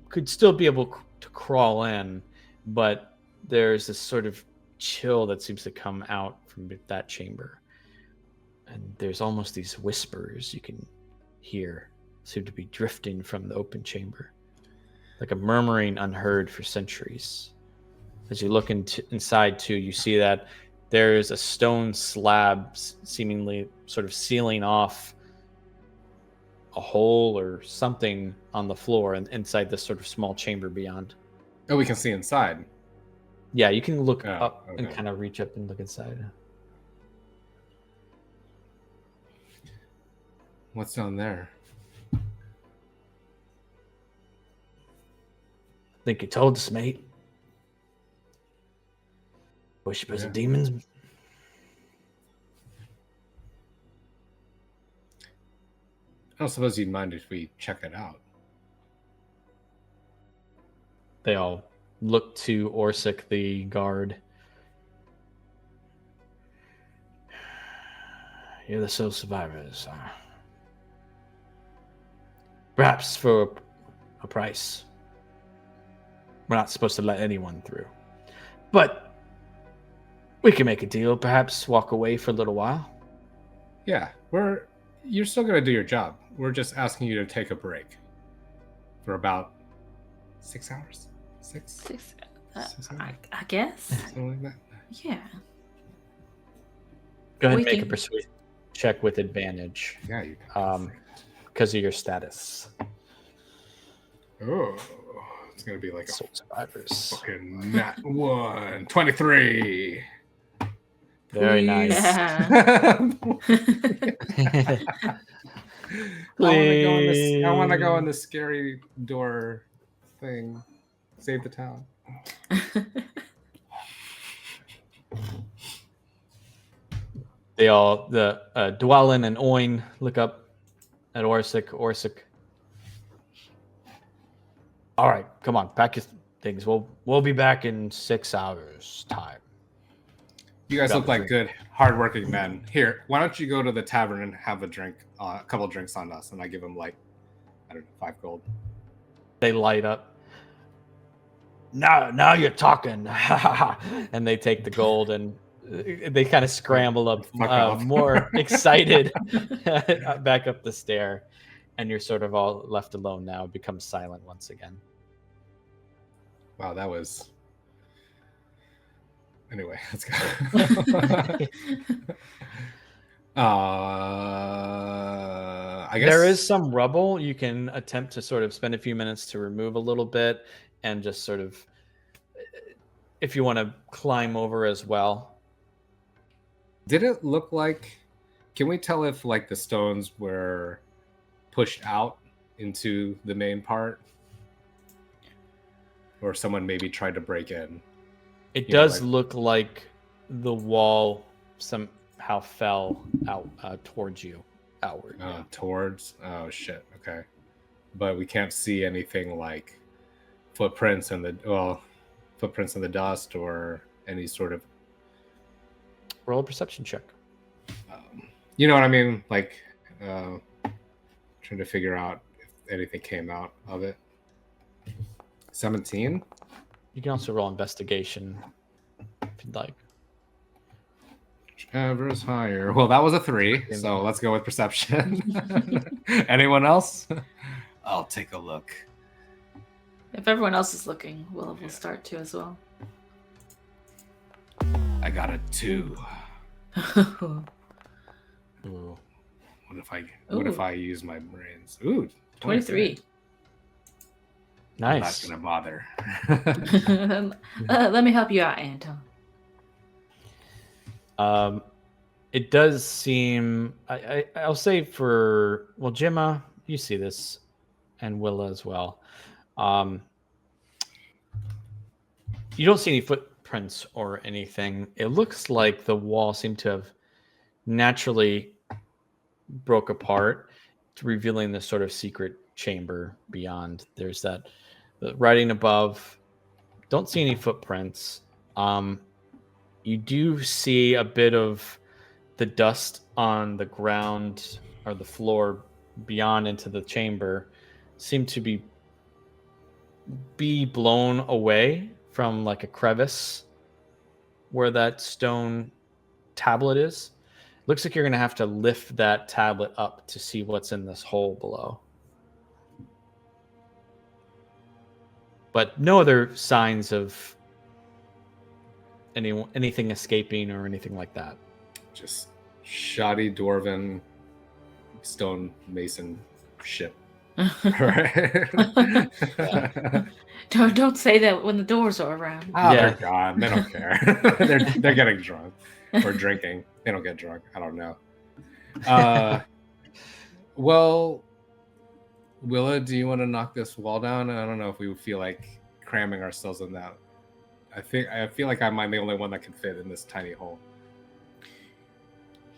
Could still be able to crawl in, but there's this sort of chill that seems to come out from that chamber. And there's almost these whispers you can hear seem to be drifting from the open chamber, like a murmuring unheard for centuries. As you look inside too, you see that there's a stone slab seemingly sort of sealing off a hole or something on the floor and inside this sort of small chamber beyond. Oh, we can see inside. Yeah, you can look Oh, up and okay. kind of reach up and look inside. What's down there? Think you told us, mate. Worshippers Yeah. of demons. I don't suppose you'd mind if we check it out. They all look to Orsic, the guard. You're the sole survivors. Perhaps for a price. We're not supposed to let anyone through. But we can make a deal. Perhaps walk away for a little while. Yeah, you're still gonna do your job. We're just asking you to take a break for about 6 hours. Six? 6 6 hours? I guess. Something like that. Yeah. Go ahead We and make a can- persuasion check with advantage. Yeah, you can. Because of your status. Oh, it's gonna be like a Soul survivors. fucking nat 1. 23. Very nice. Yeah. I want to go in the scary door thing. Save the town. They all, the Dwalin and Oin, look up at Orsic. Orsic. All right, come on, pack your things. We'll be back in 6 hours time. You guys Got look the like drink. good, hardworking men. Here, why don't you go to the tavern and have a drink, a couple drinks on us, and I give them like, I don't know, 5 gold. They light up. Now you're talking. And they take the gold and they kind of scramble up, Fuck off. more excited, back up the stair. And you're sort of all left alone now. It becomes silent once again. Wow, that was. Anyway, let's go. I guess There is some rubble. You can attempt to sort of spend a few minutes to remove a little bit and just sort of, if you want to climb over as well. Did it look like? Can we tell if like the stones were pushed out into the main part, or someone maybe tried to break in? It You know, does like- look like the wall somehow fell out towards you, outward. Yeah. Towards. Oh shit. Okay, but we can't see anything like footprints in the dust or any sort of. Roll a perception check. You know what I mean? Like, trying to figure out if anything came out of it. 17? You can also roll investigation if you'd like. Whichever is higher. Well, that was a 3, so let's go with perception. Anyone else? I'll take a look. If everyone else is looking, we'll start to as well. I got a 2. Ooh. What if I use my brains? Ooh, 23. Nice. I'm not gonna bother. Let me help you out, Anton. It does seem. I'll say Gemma, you see this, and Willa as well. You don't see any footprints or anything. It looks like the wall seemed to have naturally broke apart, revealing this sort of secret chamber beyond. There's the writing above. Don't see any footprints. You do see a bit of the dust on the ground or the floor beyond into the chamber seem to be blown away from like a crevice where that stone tablet is. Looks like you're going to have to lift that tablet up to see what's in this hole below. But no other signs of anything escaping or anything like that. Just shoddy dwarven stone mason shit. Right? Don't say that when the doors are around. Oh, they're gone. They don't care. they're getting drunk or drinking. They don't get drunk. I don't know. Well, Willa, do you want to knock this wall down? I don't know if we feel like cramming ourselves in that. I feel like I'm the only one that can fit in this tiny hole.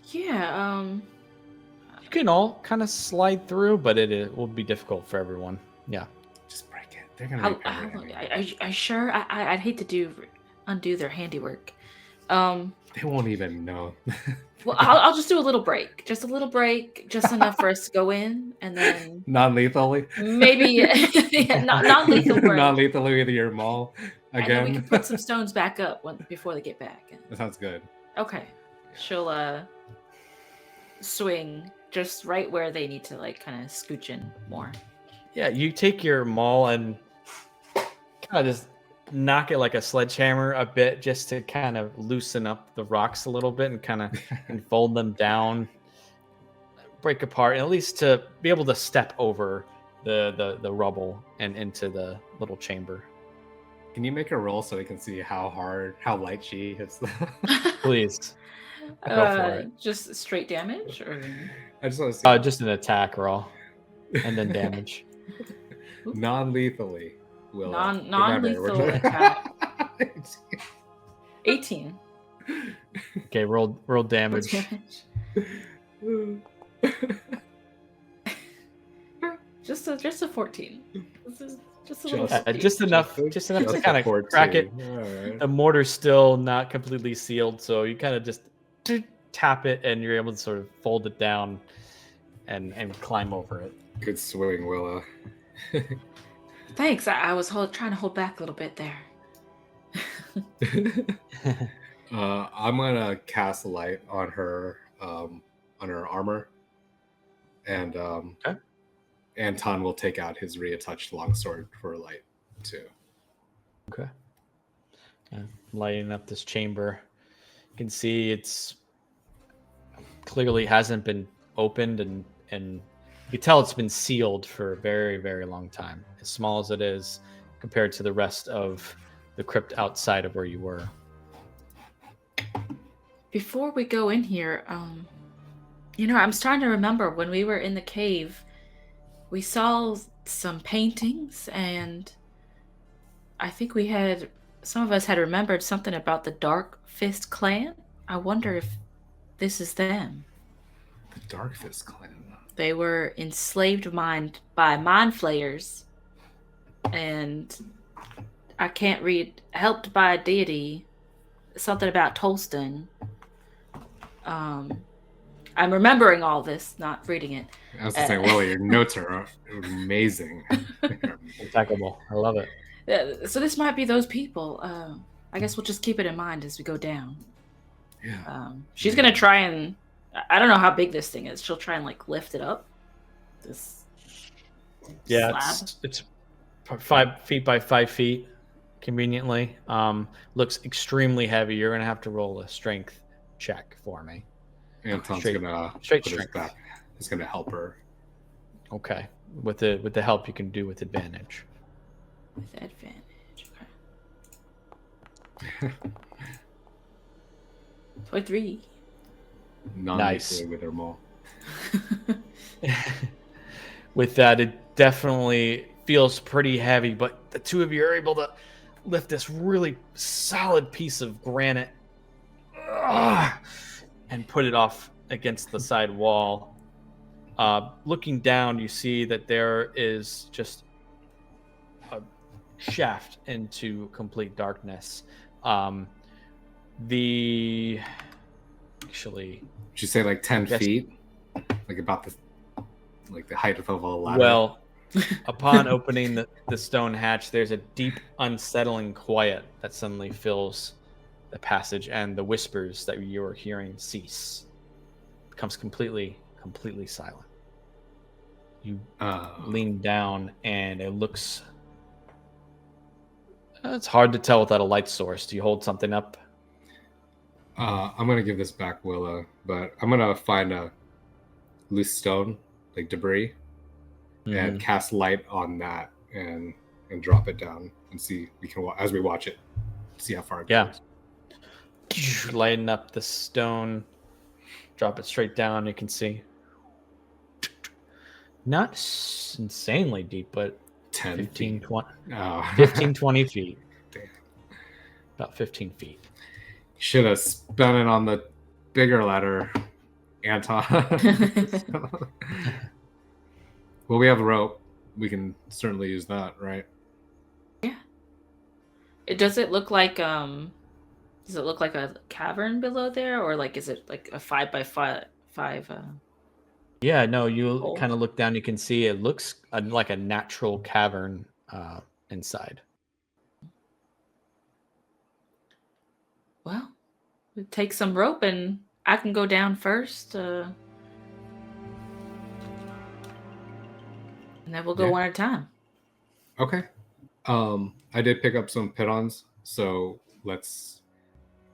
Yeah. You can all kind of slide through, but it will be difficult for everyone. Yeah. Just break it. They're gonna. I sure. I'd hate to undo their handiwork. They won't even know. Well, I'll just do a little break. Just a little break, just enough for us to go in, and then non-lethally. Maybe non-lethal break. Non-lethally with your maul again. And then we can put some stones back up before they get back. That sounds good. Okay. She'll swing just right where they need to, like, kind of scooch in more. Yeah, you take your maul and kind of just knock it like a sledgehammer a bit, just to kind of loosen up the rocks a little bit and kind of and fold them down, break apart, and at least to be able to step over the rubble and into the little chamber. Can you make a roll so we can see how light she hits the Please. Go for it. Just straight damage, or I just want to see. Just an attack roll, and then damage. Non-lethally. Will non-lethal attack. 18. Okay, roll damage. Just a 14. Just enough to kind of crack it. Right. The mortar's still not completely sealed, so you kind of just tap it, and you're able to sort of fold it down and climb over it. Good swing, Willa. Thanks. I was trying to hold back a little bit there. I'm gonna cast light on her armor, and okay. Anton will take out his reattached longsword for light too. Okay. Lighting up this chamber, you can see it's clearly hasn't been opened, and you can tell it's been sealed for a very, very long time. As small as it is compared to the rest of the crypt outside of where you were. Before we go in here, I'm starting to remember when we were in the cave, we saw some paintings, and I think some of us had remembered something about the Dark Fist clan. I wonder if this is them. The Dark Fist clan. They were enslaved by mind flayers, and I can't read. Helped by a deity, something about Tolston. I'm remembering all this, not reading it. I was saying, Willie, your notes are amazing. Impeccable. I love it. So this might be those people. I guess we'll just keep it in mind as we go down. Yeah. She's gonna try and. I don't know how big this thing is. She'll try and like lift it up. This. Yeah, slab. it's 5 feet by 5 feet, conveniently. Looks extremely heavy. You're gonna have to roll a strength check for me. Anton's gonna straight put strength. his back. He's gonna help her. Okay, with the help you can do with advantage. With advantage. Okay. 23. Non-lethally with her maul. With that, it definitely feels pretty heavy, but the two of you are able to lift this really solid piece of granite and put it off against the side wall. Looking down, you see that there is just a shaft into complete darkness. Actually, Would you say like 10 feet? Like about the height of a ladder? Well, upon opening the stone hatch, there's a deep, unsettling quiet that suddenly fills the passage, and the whispers that you are hearing cease. It becomes completely silent. You lean down, and it looks... It's hard to tell without a light source. Do you hold something up? I'm going to give this back, Willa, but I'm going to find a loose stone, like debris, and cast light on that and drop it down and see, we can, as we watch it, see how far it goes. Lighten up the stone, drop it straight down. You can see not insanely deep, but 10 15, feet. 20, Oh. 15, 20 feet. Damn. About 15 feet. Should have spun it on the bigger ladder, Anton. Well, we have a rope. We can certainly use that, right? Yeah. Does it look like a cavern below there, or like is it like a 5x5? Yeah, no, you hole? kind of look down. You can see it looks like a natural cavern inside. Well, we take some rope and I can go down first. And then we'll go one at a time. Okay. I did pick up some pitons, so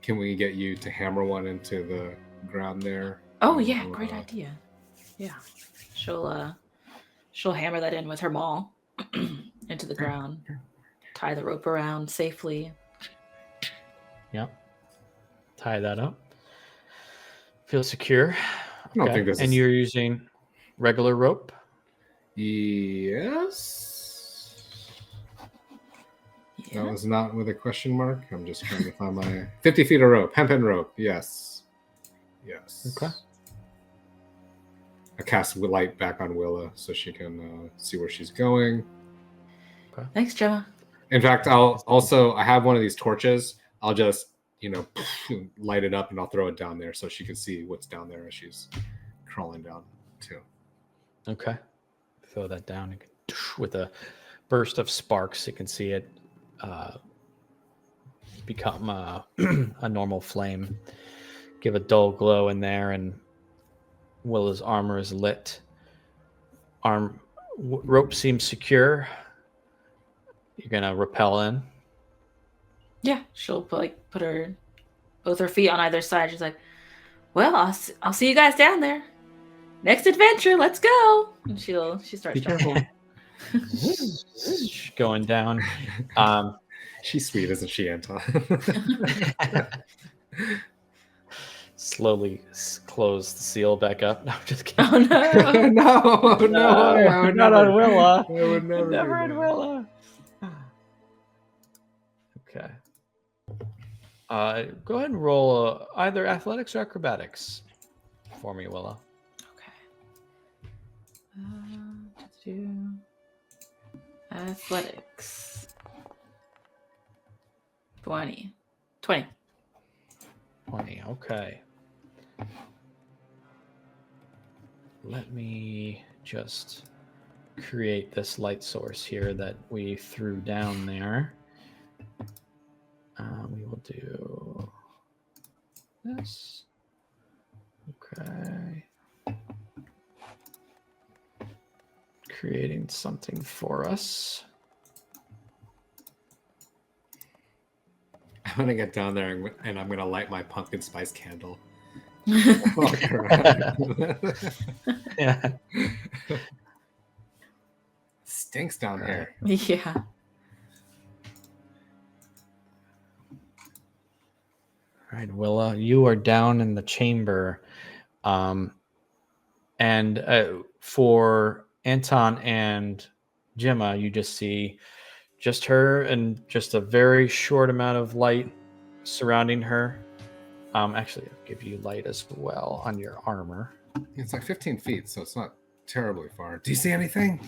can we get you to hammer one into the ground there? Oh yeah, great idea. Yeah. She'll hammer that in with her maul into the ground. Tie the rope around safely. Yep. Tie that up. Feel secure. I don't think And you're using regular rope? Yes. Yeah. That was not with a question mark. I'm just trying to find my 50 feet of rope, hempen rope. Yes. Okay. I cast light back on Willa so she can see where she's going. Okay. Thanks, Gemma. In fact, I have one of these torches. I'll just, light it up and I'll throw it down there so she can see what's down there as she's crawling down too. Okay. Throw that down with a burst of sparks. You can see it become a normal flame. Give a dull glow in there, and Willa's armor is lit. Rope seems secure. You're gonna rappel in. Yeah, she'll put both her feet on either side. She's like, "Well, I'll see you guys down there. Next adventure, let's go!" And she starts jumping. Going down. She's sweet, isn't she, Anton? Slowly close the seal back up. No, I'm just kidding. Oh no! no, not on Willa. I would never on Willa. Okay. Go ahead and roll either athletics or acrobatics for me, Willa. Okay. Let's do athletics. 20. 20. Okay. Let me just create this light source here that we threw down there. We will do this. Okay. Creating something for us. I'm gonna get down there and I'm gonna light my pumpkin spice candle. Yeah. Stinks down here. Yeah. All right, Willa, you are down in the chamber. And for Anton and Gemma, you just see just her and just a very short amount of light surrounding her. Actually, I'll give you light as well on your armor. It's like 15 feet, so it's not terribly far. Do you see anything?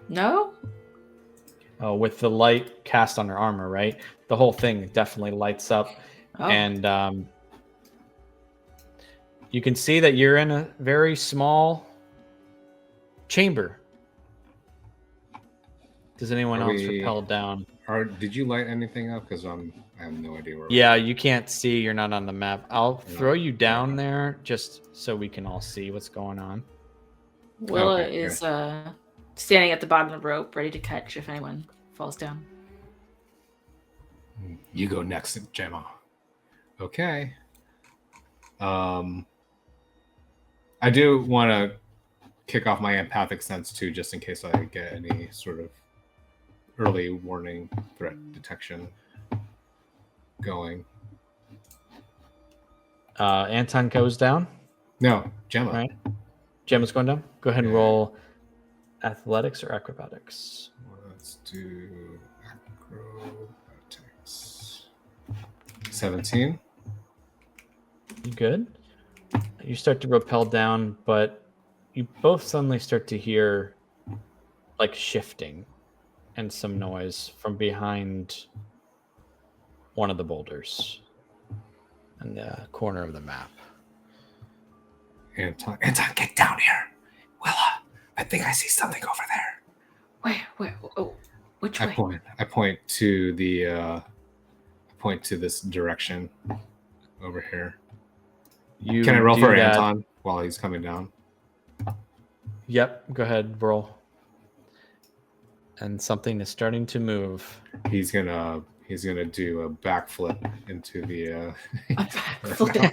No. Oh, with the light cast on her armor, right? The whole thing definitely lights up, and you can see that you're in a very small chamber. Does anyone else rappel down? Did you light anything up? Because I have no idea where. Yeah, you can't see. You're not on the map. I'll throw you down there just so we can all see what's going on. Willa is standing at the bottom of the rope, ready to catch if anyone falls down. You go next, Gemma. Okay. I do want to kick off my empathic sense too, just in case I get any sort of early warning threat detection going. Anton goes down. No, Gemma. Right. Gemma's going down. Go ahead and roll athletics or acrobatics. Let's do acrobatics. 17. You good? You start to rappel down, but you both suddenly start to hear like shifting and some noise from behind one of the boulders in the corner of the map. Anton, get down here. Willa, I think I see something over there. Where? Oh, which way? I point to the this direction over here. Can I roll for Anton while he's coming down? Yep, go ahead, roll. And something is starting to move. He's gonna do a backflip into the A backflip.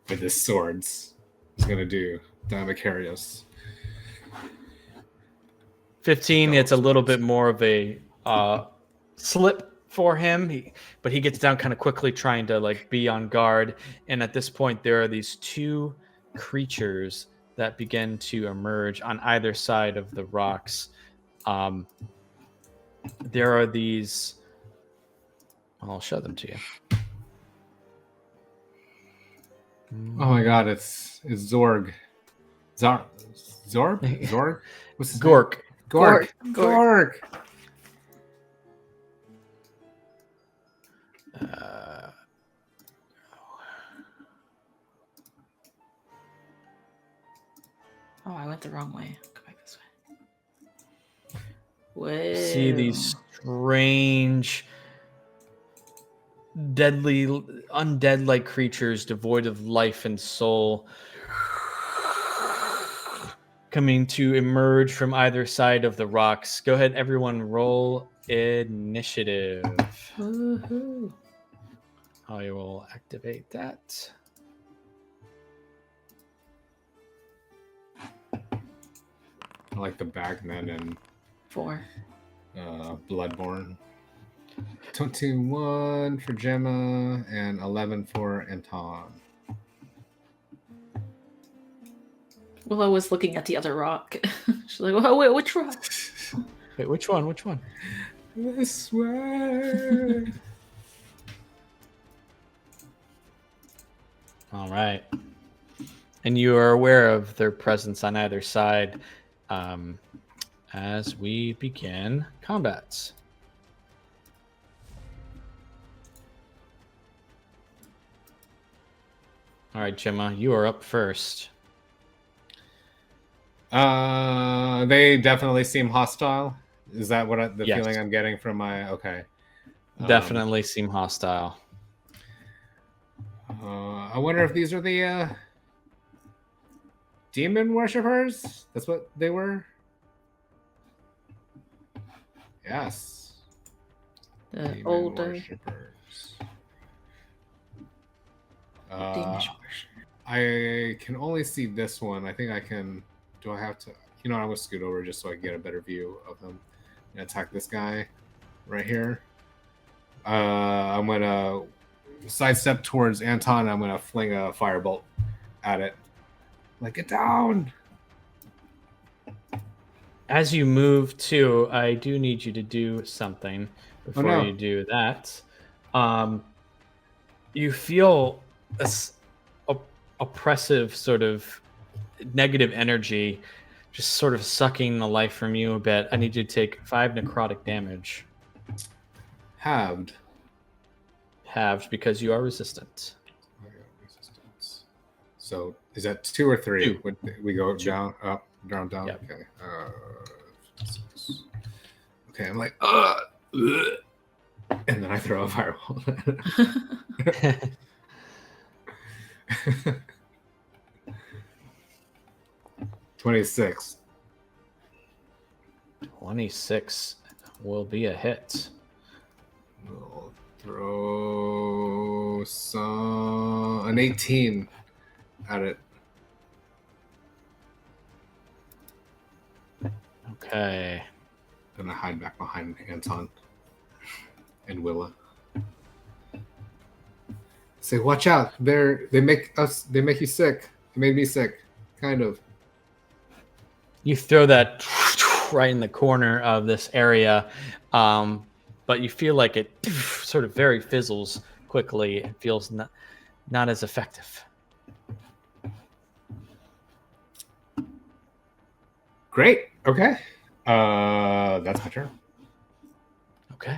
with his swords. He's gonna do Dimacarius. 15, it's a little bit more of a slip for him, but he gets down kind of quickly, trying to like be on guard. And at this point, there are these two creatures that begin to emerge on either side of the rocks. There are these. I'll show them to you. Oh my god, it's Zorg. Zorg? What's his Gork. name? Gork. Oh, I went the wrong way. Go back this way. Whoa. See these strange, deadly, undead-like creatures devoid of life and soul coming to emerge from either side of the rocks. Go ahead, everyone, roll initiative. Woohoo. I will activate that. I like the Bagmen and 4. Bloodborne. 21 for Gemma and 11 for Anton. Willow was looking at the other rock. She's like, "Oh wait, which rock?" Wait, which one? This way. All right. And you are aware of their presence on either side as we begin combats. All right, Gemma, you are up first. They definitely seem hostile. Is that what the Yes. feeling I'm getting from my... Okay. Definitely seem hostile. I wonder if these are the demon worshippers? That's what they were? Yes. The Demon older worshippers. demon. I can only see this one. I think I can... Do I have to... you know, I'm gonna scoot over just so I can get a better view of him and attack this guy right here. I'm gonna sidestep towards Anton. I'm gonna fling a firebolt at it. Like, get down. As you move to, I do need you to do something before no. you do that. You feel this oppressive sort of negative energy just sort of sucking the life from you a bit. I need you to take 5 necrotic damage. Halved. Halved because you are resistant. Resistance. So is that 2 or 3? 2. Would we go 2. down, up, down, down? Yep. Okay. Okay, I'm like, and then I throw a fireball. 26. 26 will be a hit. We'll throw an 18 at it. Okay. Gonna hide back behind Anton and Willa. Say, watch out! They make you sick. They made me sick, kind of. You throw that right in the corner of this area, but you feel like it sort of very fizzles quickly. It feels not as effective. Great. Okay. That's my turn. Okay.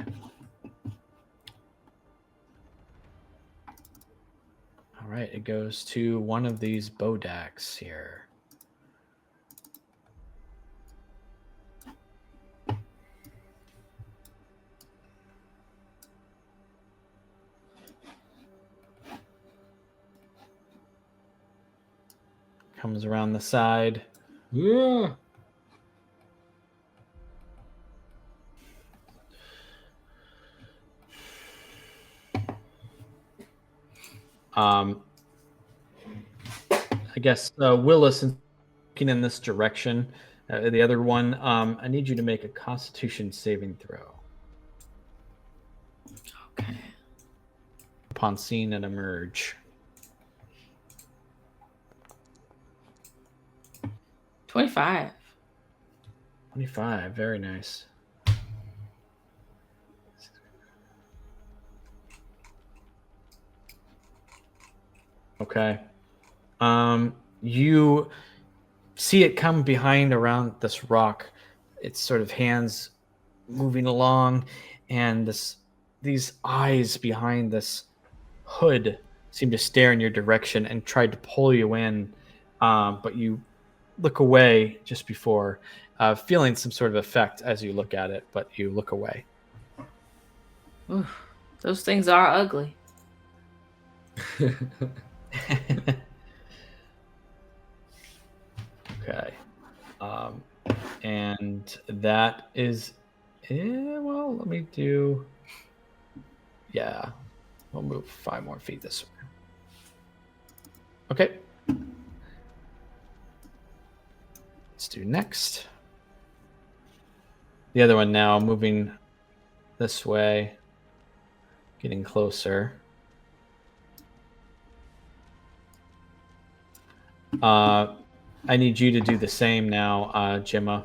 All right. It goes to one of these Bodaks here. Comes around the side. Yeah. I guess Willis is looking in this direction. The other one, I need you to make a Constitution saving throw. Okay. Upon seeing it emerge. 25. 25, very nice. Okay. You see it come behind around this rock. It's sort of hands moving along, and these eyes behind this hood seem to stare in your direction and try to pull you in, but you look away just before, feeling some sort of effect as you look at it, but you look away. Oof, those things are ugly. Okay. And that is, well, let me do, yeah, we'll move 5 more feet this way. Okay. Let's do next. The other one now moving this way, getting closer. I need you to do the same now, Gemma.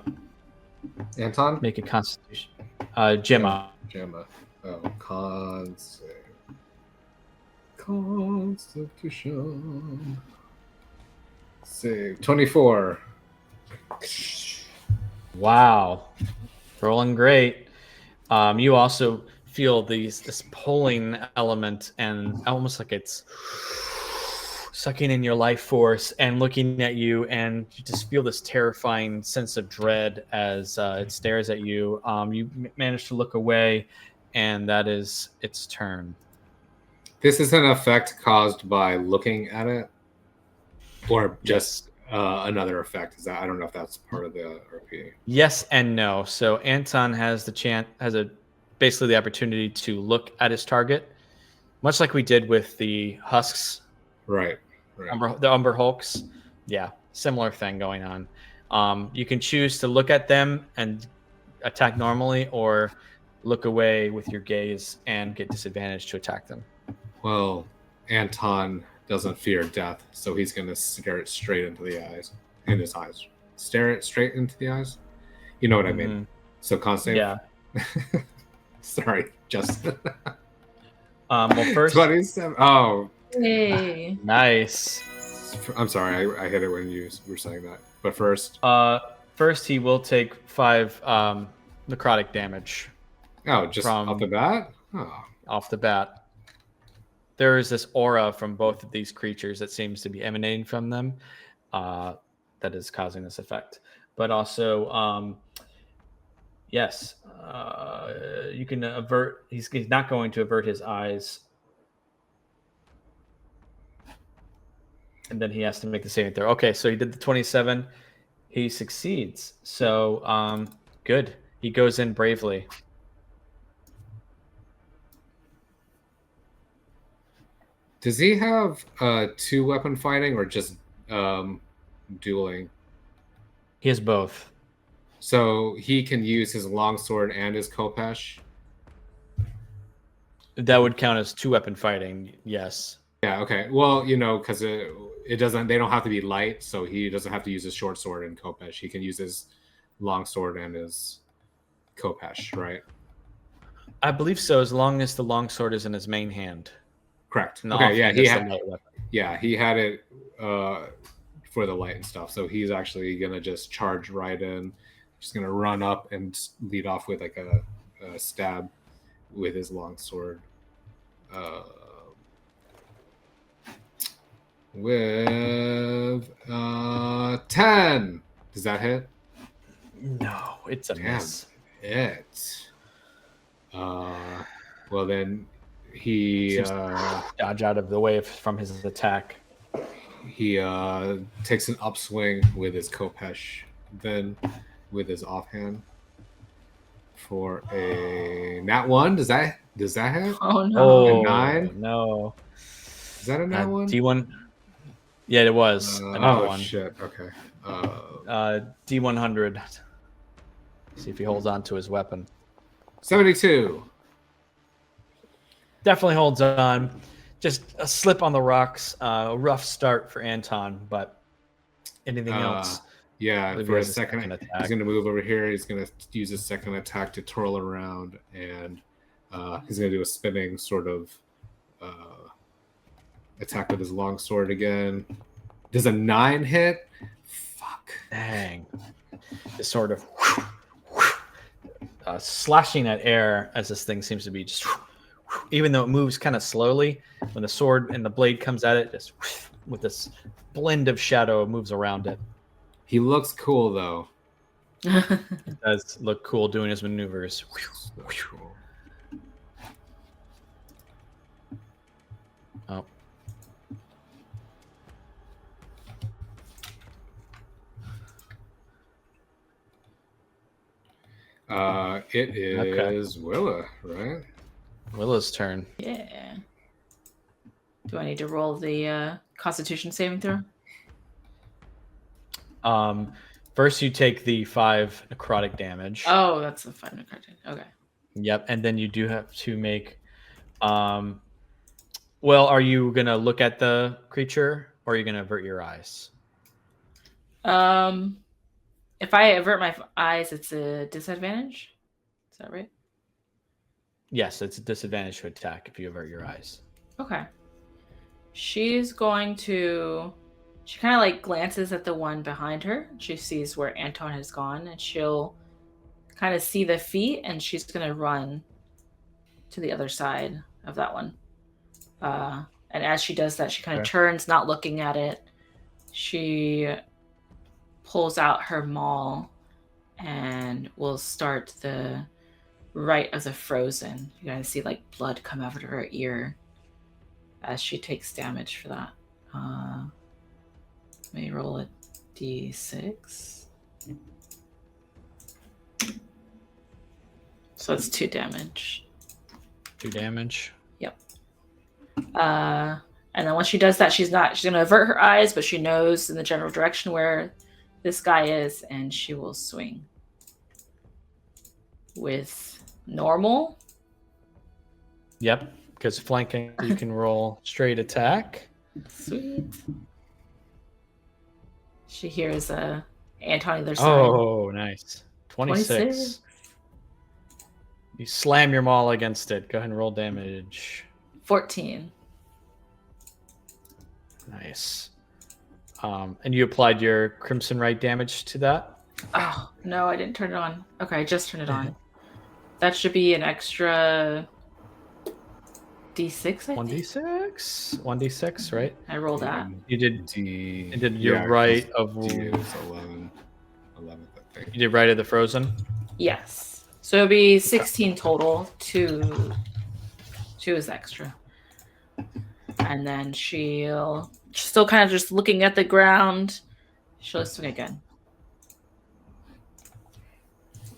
Anton? Make a Constitution. Gemma. Gemma. Oh, Constitution. Save. 24. Wow. Rolling great. You also feel this pulling element, and almost like it's sucking in your life force and looking at you, and you just feel this terrifying sense of dread as it stares at you. You manage to look away, and that is its turn. This is an effect caused by looking at it, or just another effect. Is that, I don't know if that's part of the RP. Yes and no. So Anton has basically the opportunity to look at his target, much like we did with the husks. Right. The Umber Hulks. Yeah, similar thing going on. You can choose to look at them and attack normally, or look away with your gaze and get disadvantage to attack them. Well, Anton doesn't fear death, so he's going to stare it straight into the eyes. In his eyes. Stare it straight into the eyes? You know what I mean. So con save? Yeah. Sorry, Justin. Well, first... 27. Oh. Hey. Nice. I'm sorry, I hit it when you were saying that. But first... First, he will take 5 necrotic damage. Oh, just off the bat? Oh. Off the bat. There is this aura from both of these creatures that seems to be emanating from them that is causing this effect. But also, yes, you can avert... He's not going to avert his eyes. And then he has to make the saving throw. Okay, so he did the 27. He succeeds. So, good. He goes in bravely. Does he have 2-weapon fighting or just dueling? He has both. So he can use his longsword and his khopesh? That would count as 2-weapon fighting, yes. Yeah, okay. Well, because it doesn't... They don't have to be light, so he doesn't have to use his short sword and khopesh. He can use his longsword and his khopesh, right? I believe so, as long as the longsword is in his main hand. Correct. And Okay, yeah, he had it for the light and stuff. So he's actually gonna just charge right in. Just gonna run up and lead off with like a stab with his longsword. With 10. Does that hit? No, it's a miss. It. Well then. He dodge out of the way from his attack. He takes an upswing with his khopesh, then with his offhand for a nat 1. Does that hit? Oh no! A 9? No. Is that a nat 1? D1. Yeah, it was. A nat 1. Shit. Okay. D100. See if he holds on to his weapon. 72. Definitely holds on. Just a slip on the rocks. A rough start for Anton, but anything else? Yeah, for a second attack. He's going to move over here. He's going to use his second attack to twirl around, and he's going to do a spinning sort of attack with his longsword again. Does a 9 hit? Fuck. Dang. This sort of slashing at air as this thing seems to be just... Even though it moves kind of slowly, when the sword and the blade comes at it, just with this blend of shadow, it moves around it. He looks cool, though. He does look cool doing his maneuvers. Cool. Oh. It is Willa, right? Willa's turn. Yeah. Do I need to roll the Constitution saving throw? First you take the 5 necrotic damage. Oh, that's the 5 necrotic. Okay. Yep, and then you do have to make... well, are you going to look at the creature, or are you going to avert your eyes? If I avert my eyes, it's a disadvantage? Is that right? Yes, it's a disadvantage to attack if you avert your eyes. Okay. She's going to... She kind of like glances at the one behind her. She sees where Anton has gone, and she'll kind of see the feet, and she's going to run to the other side of that one. And as she does that, she kind of turns, not looking at it. She pulls out her maul and will start the right of the frozen. You guys see like blood come out of her ear as she takes damage for that. Let me roll a d6. So it's 2 damage. 2 damage. Yep. And then once she does that, she's going to avert her eyes, but she knows in the general direction where this guy is, and she will swing with normal. Yep, because flanking, you can roll straight attack. Sweet. She hears a ant on either side. Oh, nice. 26. 26. You slam your maul against it. Go ahead and roll damage. 14. Nice. And you applied your Crimson Right damage to that? Oh, no, I didn't turn it on. Okay, I just turned it on. That should be an extra D6, I think. 1d6? 1d6, right? I rolled that. You did D. You did your right of... D is 11. 11, I think. You did right of the frozen? Yes. So it'll be 16 total. Two is extra. And then she'll still kind of just looking at the ground. She'll swing again.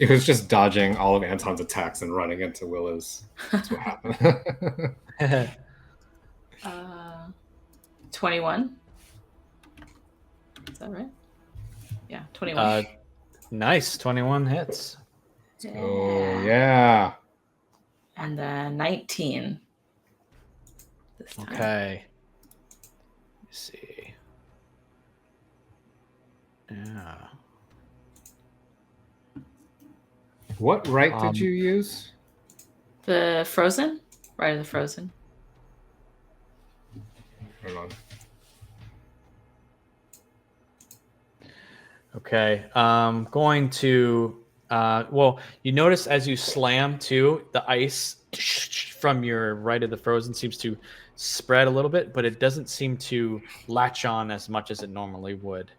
It was just dodging all of Anton's attacks and running into Willa's. That's what happened. 21. Is that right? Yeah, 21. Nice. 21 hits. Oh, yeah. And then 19. This time. Okay. Let's see. Yeah. What right did you use? The frozen? Right of the frozen. Hold on. Okay. Going to... well, you notice as you slam too, the ice from your right of the frozen seems to spread a little bit, but it doesn't seem to latch on as much as it normally would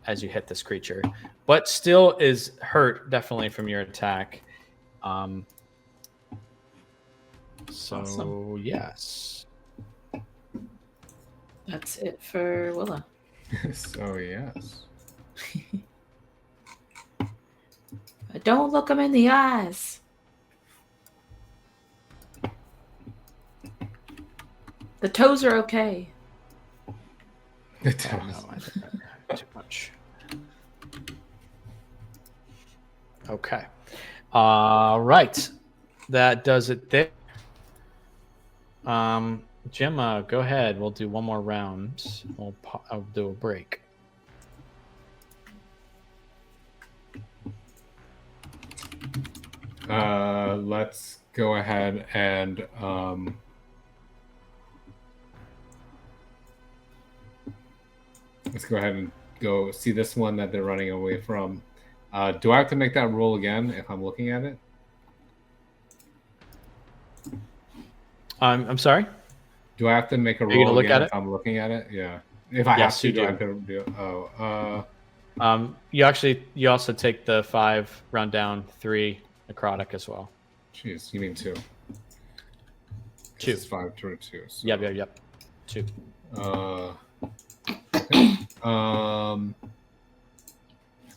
as you hit this creature, but still is hurt definitely from your attack. So Awesome. yes, That's it for Willa. So, yes. Don't look him in the eyes. The toes are okay. The oh, toes. no, I think I too much. Okay, right, that does it there. Jim, go ahead. We'll do one more round. I'll do a break. Let's go ahead and let's go ahead and go see this one that they're running away from. Do I have to make that roll again if I'm looking at it? I'm sorry. Do I have to make a you gonna roll look again at if I'm looking at it? Yeah. If I Yes, have to, you do I do. have to do? You also take the 5 round down 3 necrotic as well. Jeez, you mean 2? 2. It's 5 to 2. So, Yep. 2. Okay.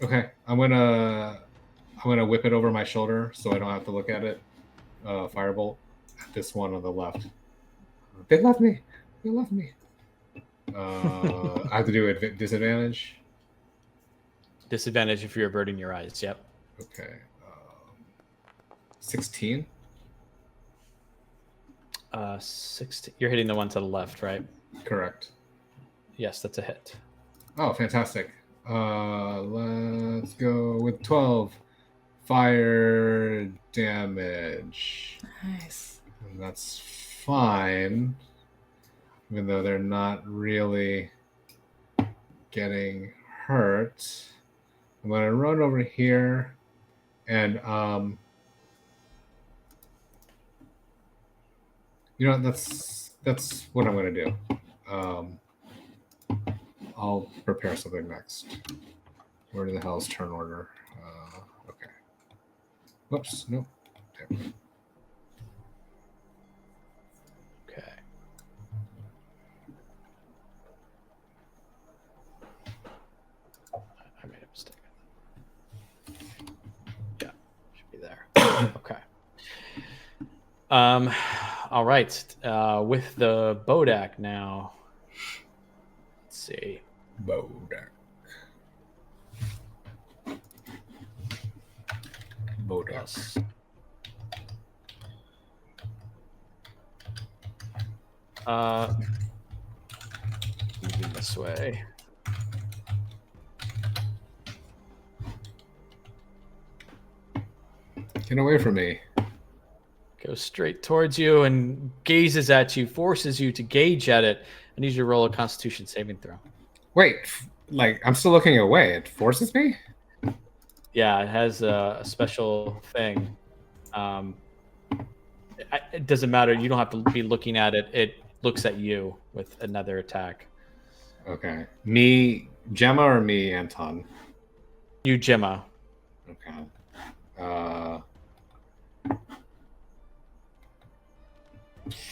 Okay. I'm gonna whip it over my shoulder so I don't have to look at it. Firebolt at this one on the left. They left me. I have to do a disadvantage. Disadvantage if you're averting your eyes. Yep. Okay. 16. 16. You're hitting the one to the left, right? Correct. Yes, that's a hit. Oh, fantastic. Let's go with 12 fire damage. Nice. And that's fine, even though they're not really getting hurt. I'm going to run over here and you know, that's what I'm going to do. I'll prepare something next. Where the hell is turn order? Okay. Whoops. Nope. There. Okay. I made a mistake. Yeah, should be there. Okay. All right. With the Bodak now. Let's see. Bodak. Bodok. Yes. Moving this way. Get away from me. Goes straight towards you and gazes at you, forces you to gauge at it. I need you to roll a Constitution saving throw. Wait, like I'm still looking away. It forces me? Yeah, it has a special thing. It doesn't matter. You don't have to be looking at it. It looks at you with another attack. Okay. Me, Gemma, or me, Anton? You, Gemma. Okay.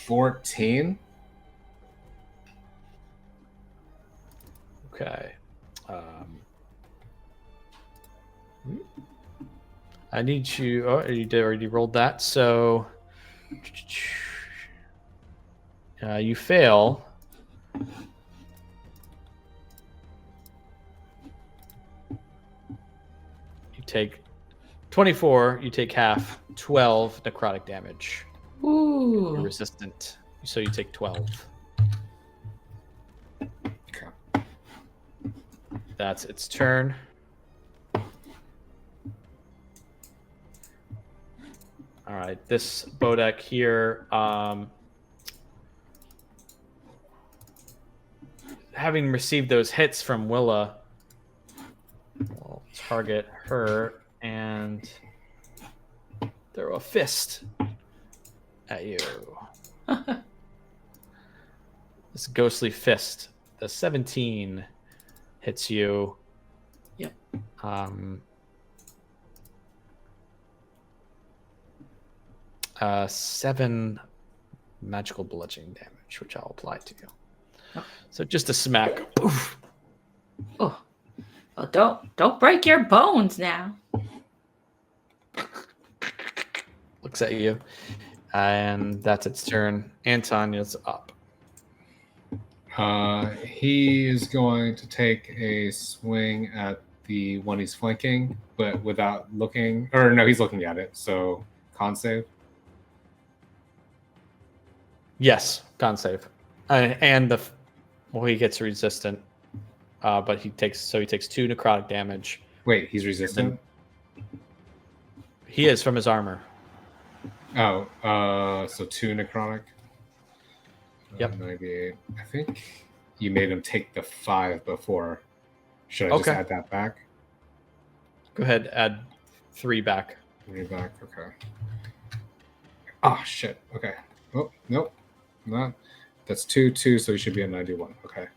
14. Okay. I need you. Oh, you did already rolled that. So you fail. You take 24. You take half. 12 necrotic damage. Ooh. You're resistant, so you take 12. Okay. That's its turn. All right, this Bodek here, having received those hits from Willa, will target her and throw a fist at you. This ghostly fist, the 17 hits you. Yep. 7 magical bludgeoning damage, which I'll apply to you. Oh. So just a smack. Oof. Oh, don't break your bones now. Looks at you, and that's its turn. Anton is up. He is going to take a swing at the one he's flanking, but without looking. Or no, he's looking at it. So con save. Yes, con save, and he gets resistant, but he takes 2 necrotic damage. Wait, he's resistant. He is from his armor. Oh, so 2 necrotic. Yep. 98. I think you made him take the 5 before. Should I just add that back? Go ahead, add 3 back. 3 back. Okay. Oh shit. Okay. Oh nope. Not. That's 2, so he should be at 91. Okay.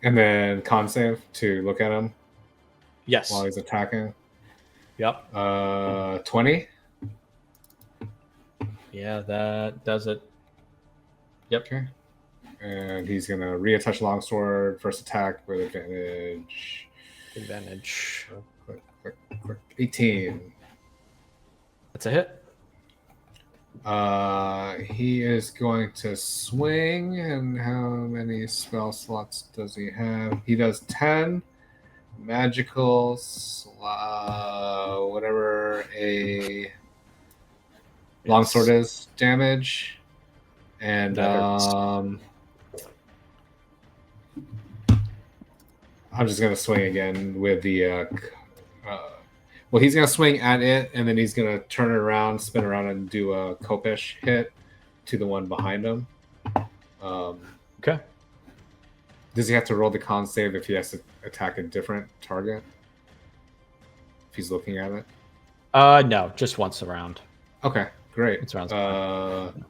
And then con save to look at him. Yes. While he's attacking. Yep. 20. Yeah, that does it. Yep. Okay. And he's gonna reattach longsword, first attack with advantage. Quick. 18. That's a hit. He is going to swing, and how many spell slots does he have? He does 10 magical, whatever a longsword is, damage, and I'm just gonna swing again with the. Well, he's going to swing at it, and then he's going to turn it around, spin around, and do a Kopish hit to the one behind him. Okay. Does he have to roll the con save if he has to attack a different target? If he's looking at it? No, just once around. Okay, great. Once around.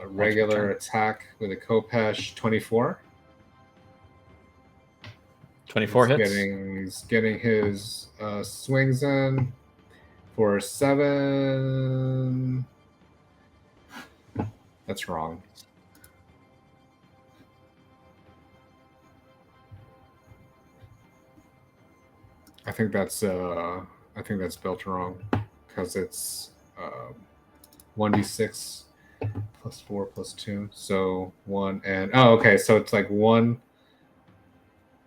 Regular attack with a Kopesh, 24. 24 hits. He's getting his swings in for 7. That's wrong. I think that's built wrong because it's 1d6 plus 4 plus 2. So 1 and okay, so it's like 1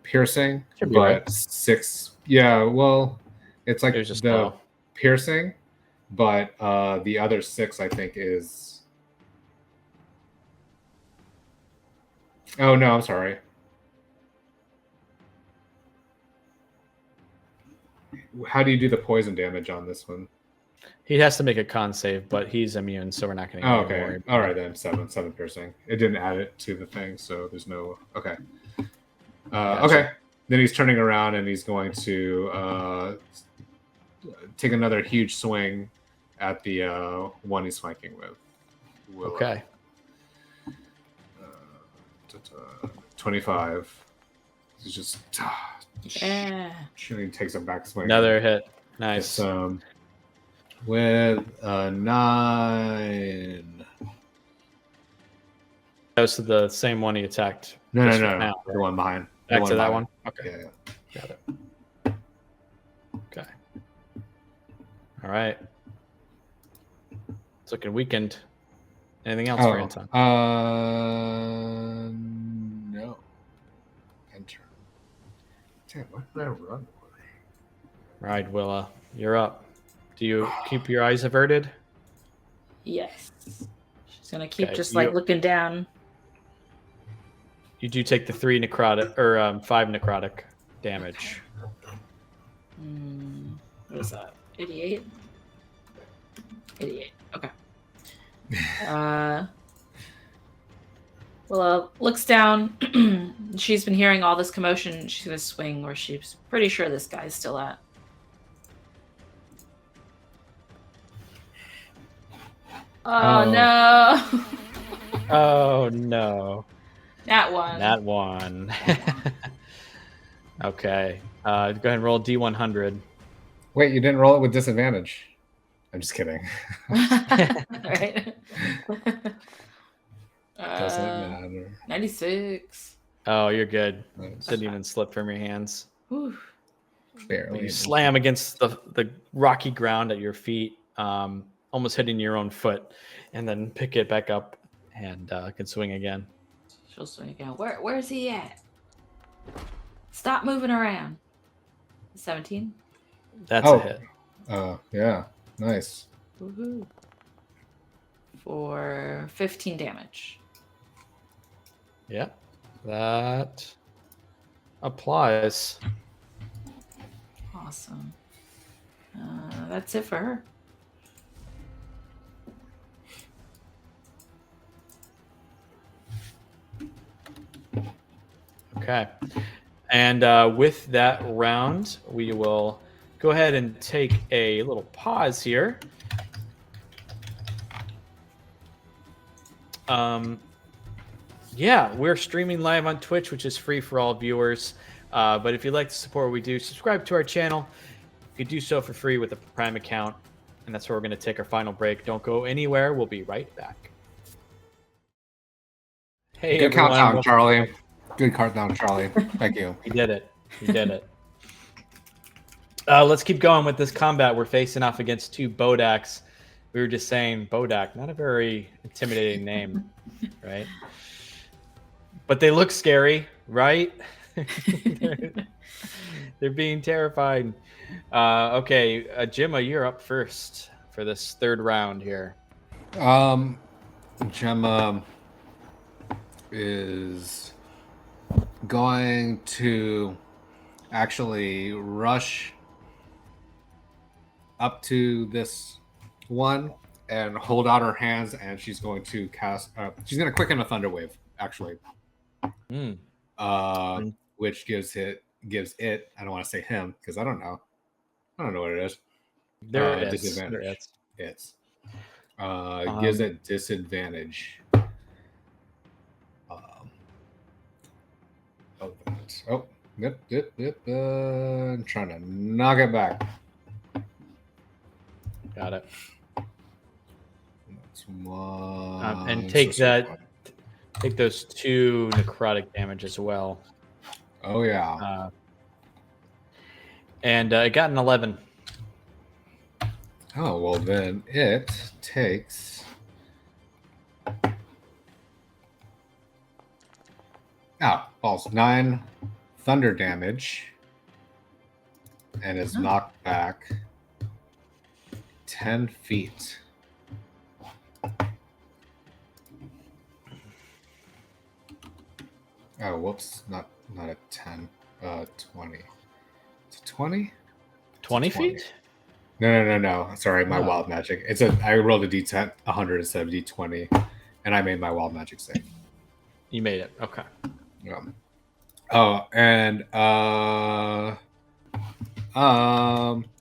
piercing, Should be but right. 6. Yeah, well, it's like There's a the spell. piercing, but the other 6 I think is. Oh no, I'm sorry. How do you do the poison damage on this one? He has to make a con save, but he's immune, so we're not going to Oh, even okay. worry about All it. right then, 7 piercing. It didn't add it to the thing, so there's no. Okay. Gotcha. Okay. Then he's turning around and he's going to take another huge swing at the one he's flanking with. Willow. Okay. 25. He's just. Yeah. He takes a back swing. Another hit. Nice. It's, with a 9. That was the same one he attacked. No, just no. now, The one behind. Back the to that behind. one? Okay. Yeah. Got it. Okay. All right. It's looking weakened. Anything else for Anton? No. Enter. Damn, why did I run? Right, Willa. You're up. Do you keep your eyes averted? Yes. She's gonna keep Okay, just like you- looking down. You do take the 3 necrotic or 5 necrotic damage. What is that? 88? 88. Okay. Well, looks down. She's been hearing all this commotion. She's gonna swing where she's pretty sure this guy's still at. Oh no! Oh no. That one. That one. Okay. Go ahead and roll D100. Wait, you didn't roll it with disadvantage. I'm just kidding. Right. Doesn't matter. 96. Oh, you're good. Nice. Didn't even slip from your hands. Whew. Barely. You slam against the rocky ground at your feet, almost hitting your own foot, and then pick it back up and can swing again. She'll swing again. Where's he at? Stop moving around. 17. That's a hit. Yeah. Nice. Woohoo. For 15 damage. Yep. That applies. Awesome. That's it for her. Okay. And with that round, we will go ahead and take a little pause here. Yeah, we're streaming live on Twitch, which is free for all viewers. But if you'd like to support what we do, subscribe to our channel. You can do so for free with a Prime account. And that's where we're going to take our final break. Don't go anywhere. We'll be right back. Hey, Good everyone. countdown, Charlie. Good countdown, Charlie. Thank you. He did it. He did it. Let's keep going with this combat. We're facing off against 2 Bodaks. We were just saying Bodak, not a very intimidating name, right? But they look scary, right? They're being terrified. Okay, Gemma, you're up first for this 3rd round here. Gemma is going to actually rush up to this one and hold out her hands, and she's going to cast. She's going to quicken a thunder wave, actually, which gives it. I don't want to say him because I don't know what it is. There it is. Disadvantage. It's gives it disadvantage. Yep. I'm trying to knock it back. Got it. That's one. And take those 2 necrotic damage as well. Oh yeah. And it got an 11. Oh well, then it takes. Balls 9, thunder damage and is knocked back 10 feet. Oh, whoops. Not a 10. 20. It's a 20? 20 feet? No. Sorry, my wild magic. I rolled a d10, 100 instead of d20, and I made my wild magic save. You made it. Okay. Oh, and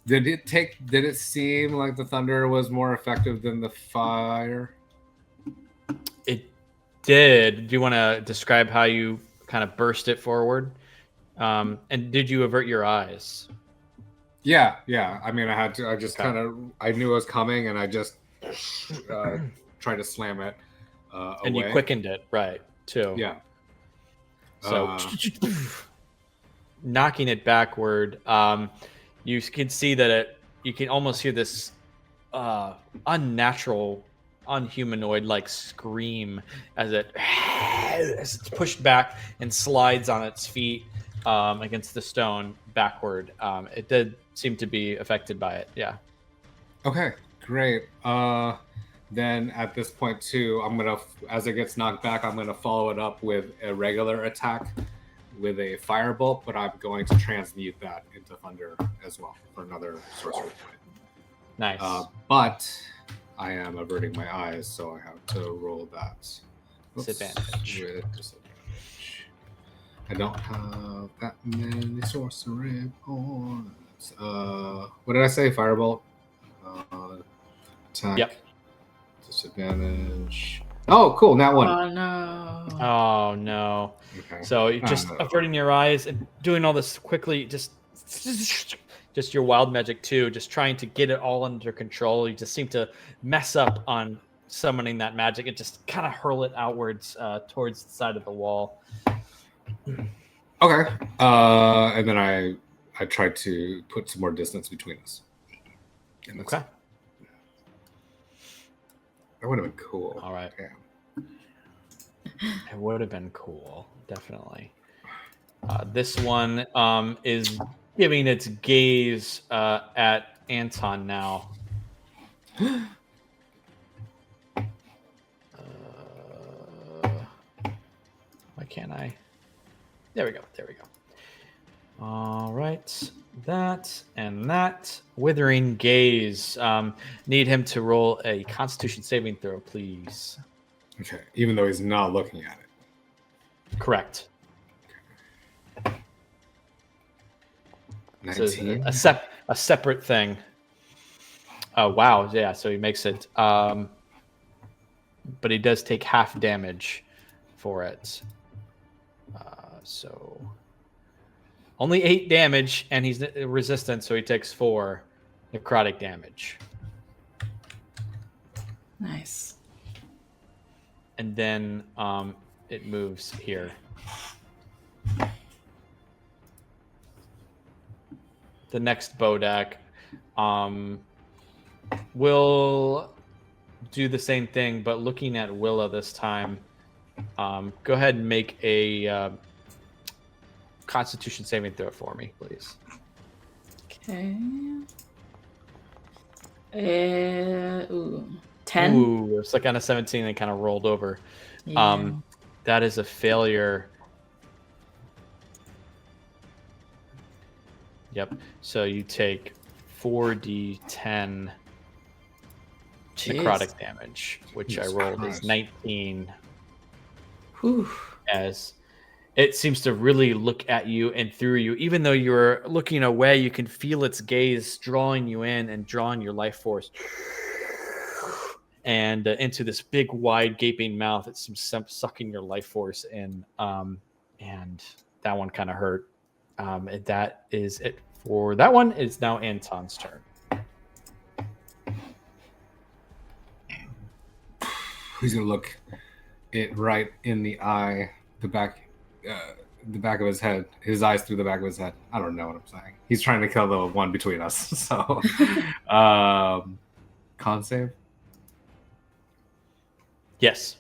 did it seem like the thunder was more effective than the fire? It did. Do you want to describe how you kind of burst it forward? And did you avert your eyes? Yeah. I mean, I had to. I just Okay. I knew it was coming, and I just tried to slam it And away. you quickened it, right? Too. Yeah. So knocking it backward, you can see that you can almost hear this unnatural, unhumanoid like scream as it's pushed back and slides on its feet against the stone backward. It did seem to be affected by it. Yeah. Okay, great. Then at this point too, as it gets knocked back, I'm gonna follow it up with a regular attack with a firebolt, but I'm going to transmute that into thunder as well for another sorcery point. Nice. But I am averting my eyes, so I have to roll that. Disadvantage. With disadvantage. I don't have that many sorcery points. What did I say? Firebolt. Attack. Yep. Disadvantage. Oh, cool. That one. Oh no. Oh no. Okay. So you're just averting your eyes and doing all this quickly, just your wild magic too, just trying to get it all under control. You just seem to mess up on summoning that magic and just kind of hurl it outwards towards the side of the wall. Okay. And then I tried to put some more distance between us. Okay. That would have been cool. All right. Damn. It would have been cool, definitely. This one is giving its gaze at Anton now. Why can't I? There we go. All right. That and that. Withering gaze. Need him to roll a Constitution saving throw, please. Okay. Even though he's not looking at it. Correct. 19. So a separate thing. Oh wow, yeah. So he makes it, but he does take half damage for it. So only 8 damage, and he's resistant, so he takes 4 necrotic damage. Nice. And then it moves here. The next Bodak will do the same thing, but looking at Willa this time. Go ahead and make a Constitution saving throw for me, please. Okay. 10. Ooh, it's like on a 17 and kind of rolled over. Yeah. That is a failure. Yep. So you take 4d10 necrotic damage, which Jesus I rolled Christ. as 19. Whew. As it seems to really look at you and through you. Even though you're looking away, you can feel its gaze drawing you in and drawing your life force and into this big, wide, gaping mouth. It's sucking your life force in, and that one kind of hurt. And that is it for that one. It's now Anton's turn. He's gonna look it right in the eye, the back of his head, his eyes through the back of his head. I don't know what I'm saying. He's trying to kill the one between us. So, con save. Yes.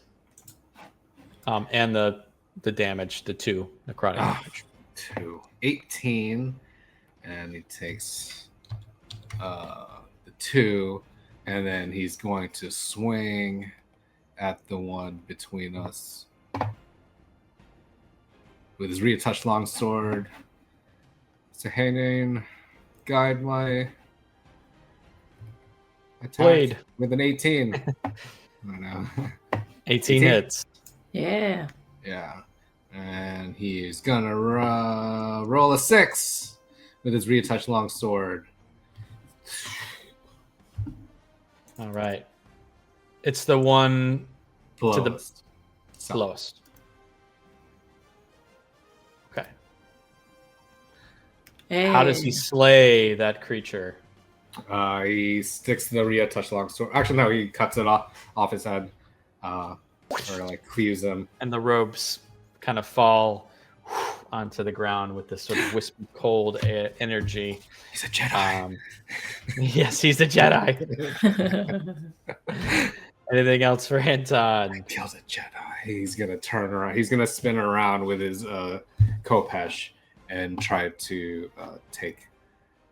And the damage, the 2 necrotic damage. 2, 18, and he takes the 2, and then he's going to swing at the one between us with his reattached longsword. So Hanan, guide my attack Blade with an 18. I don't know. 18 hits. Yeah. Yeah. And he's gonna roll a 6 with his reattached longsword. All right. It's the one to the Lowest. So, lowest. Okay. Hey. How does he slay that creature? he sticks the reattached longsword. Actually, no, he cuts it off his head, or like cleaves him. And the robes kind of fall onto the ground with this sort of wispy cold energy. He's a Jedi. Yes, he's a Jedi. Anything else for Anton? Kills a Jedi. He's gonna turn around. He's gonna spin around with his Kopesh and try to take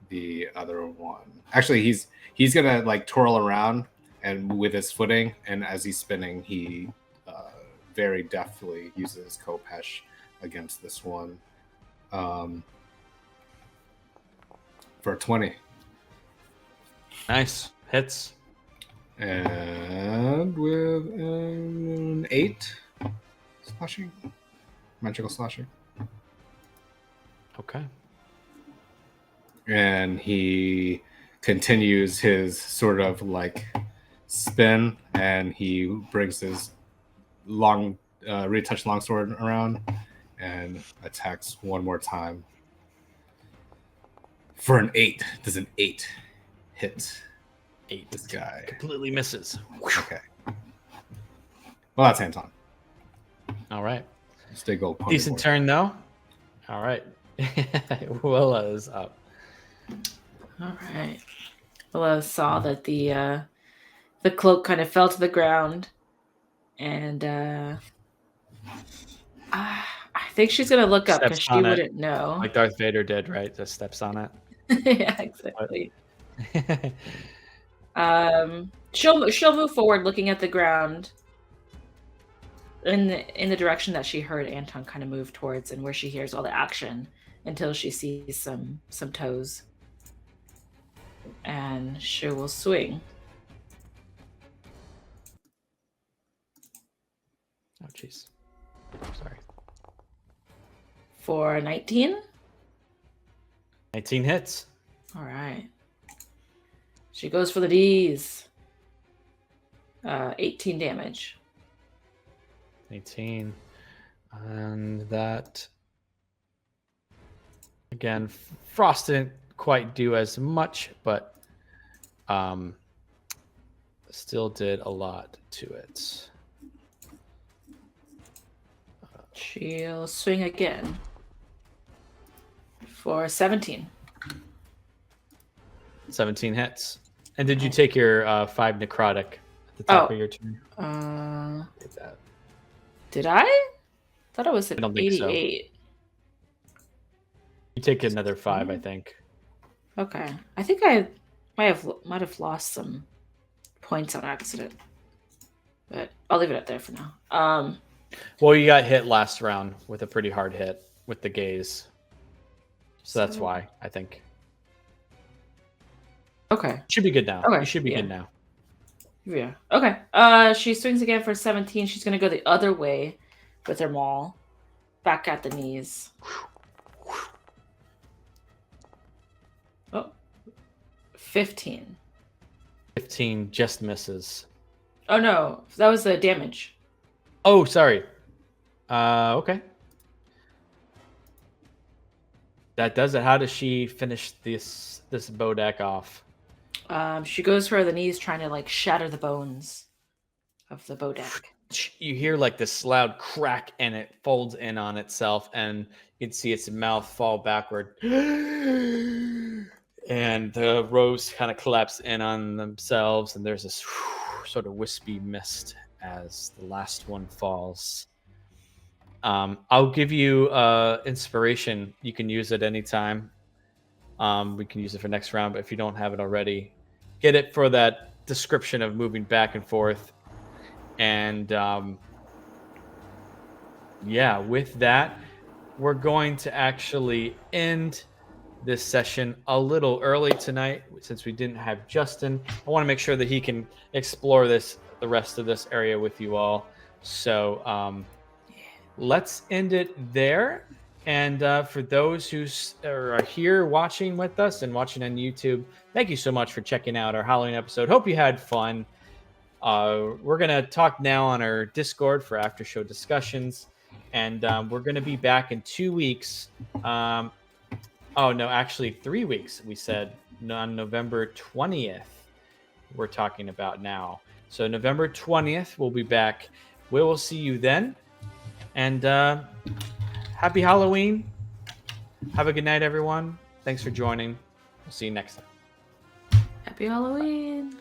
the other one. Actually, he's gonna like twirl around and with his footing, and as he's spinning, he very deftly uses his Kopesh against this one for 20. Nice. Hits. And with an 8 slashing. Magical slashing. Okay. And he continues his sort of like spin, and he brings his retouched longsword around and attacks one more time for an 8. Does an 8 hit 8. this guy? Completely misses. Okay. Well, that's Anton. All right. Stay gold. Decent turn though. All right. Willa is up. All right. Well, I saw that the cloak kind of fell to the ground, and I think she's gonna look up because Steps she on it. wouldn't know. Like Darth Vader did, right? Just steps on it. Yeah, exactly. She'll move forward, looking at the ground in the direction that she heard Anton kind of move towards, and where she hears all the action, until she sees some toes, and she will swing. Oh, jeez. Sorry. For 19. 19 hits. All right. She goes for the D's. 18 damage. 18. And that, again, Frost didn't quite do as much, but still did a lot to it. She'll swing again for 17. 17 hits. And did you take your 5 necrotic at the top of your turn? Take that. Did I? Thought it was at I don't think so. 88. You take another 5, I think. Okay. I think I might have lost some points on accident. But I'll leave it at there for now. Well, you got hit last round with a pretty hard hit with the gaze. So that's why, I think. Okay. Should be good now. Okay, You should be yeah. good now. Yeah. Okay. She swings again for 17. She's gonna go the other way with her maul. Back at the knees. Oh. 15. 15 just misses. Oh no, that was the damage. Oh, sorry. Okay. That does it. How does she finish this Bodak off? She goes for the knees, trying to like shatter the bones of the Bodak. You hear like this loud crack, and it folds in on itself, and you can see its mouth fall backward. And the rows kind of collapse in on themselves, and there's this sort of wispy mist as the last one falls. I'll give you inspiration. You can use it anytime. We can use it for next round, but if you don't have it already, get it for that description of moving back and forth. And yeah, with that, we're going to actually end this session a little early tonight since we didn't have Justin. I want to make sure that he can explore the rest of this area with you all. So let's end it there. And for those who are here watching with us and watching on YouTube, thank you so much for checking out our Halloween episode. Hope you had fun. We're going to talk now on our Discord for after show discussions. And we're going to be back in 2 weeks. Oh, no, actually 3 weeks, we said. On November 20th, we're talking about now. So November 20th, we'll be back. We will see you then. And happy Halloween. Have a good night, everyone. Thanks for joining. We'll see you next time. Happy Halloween.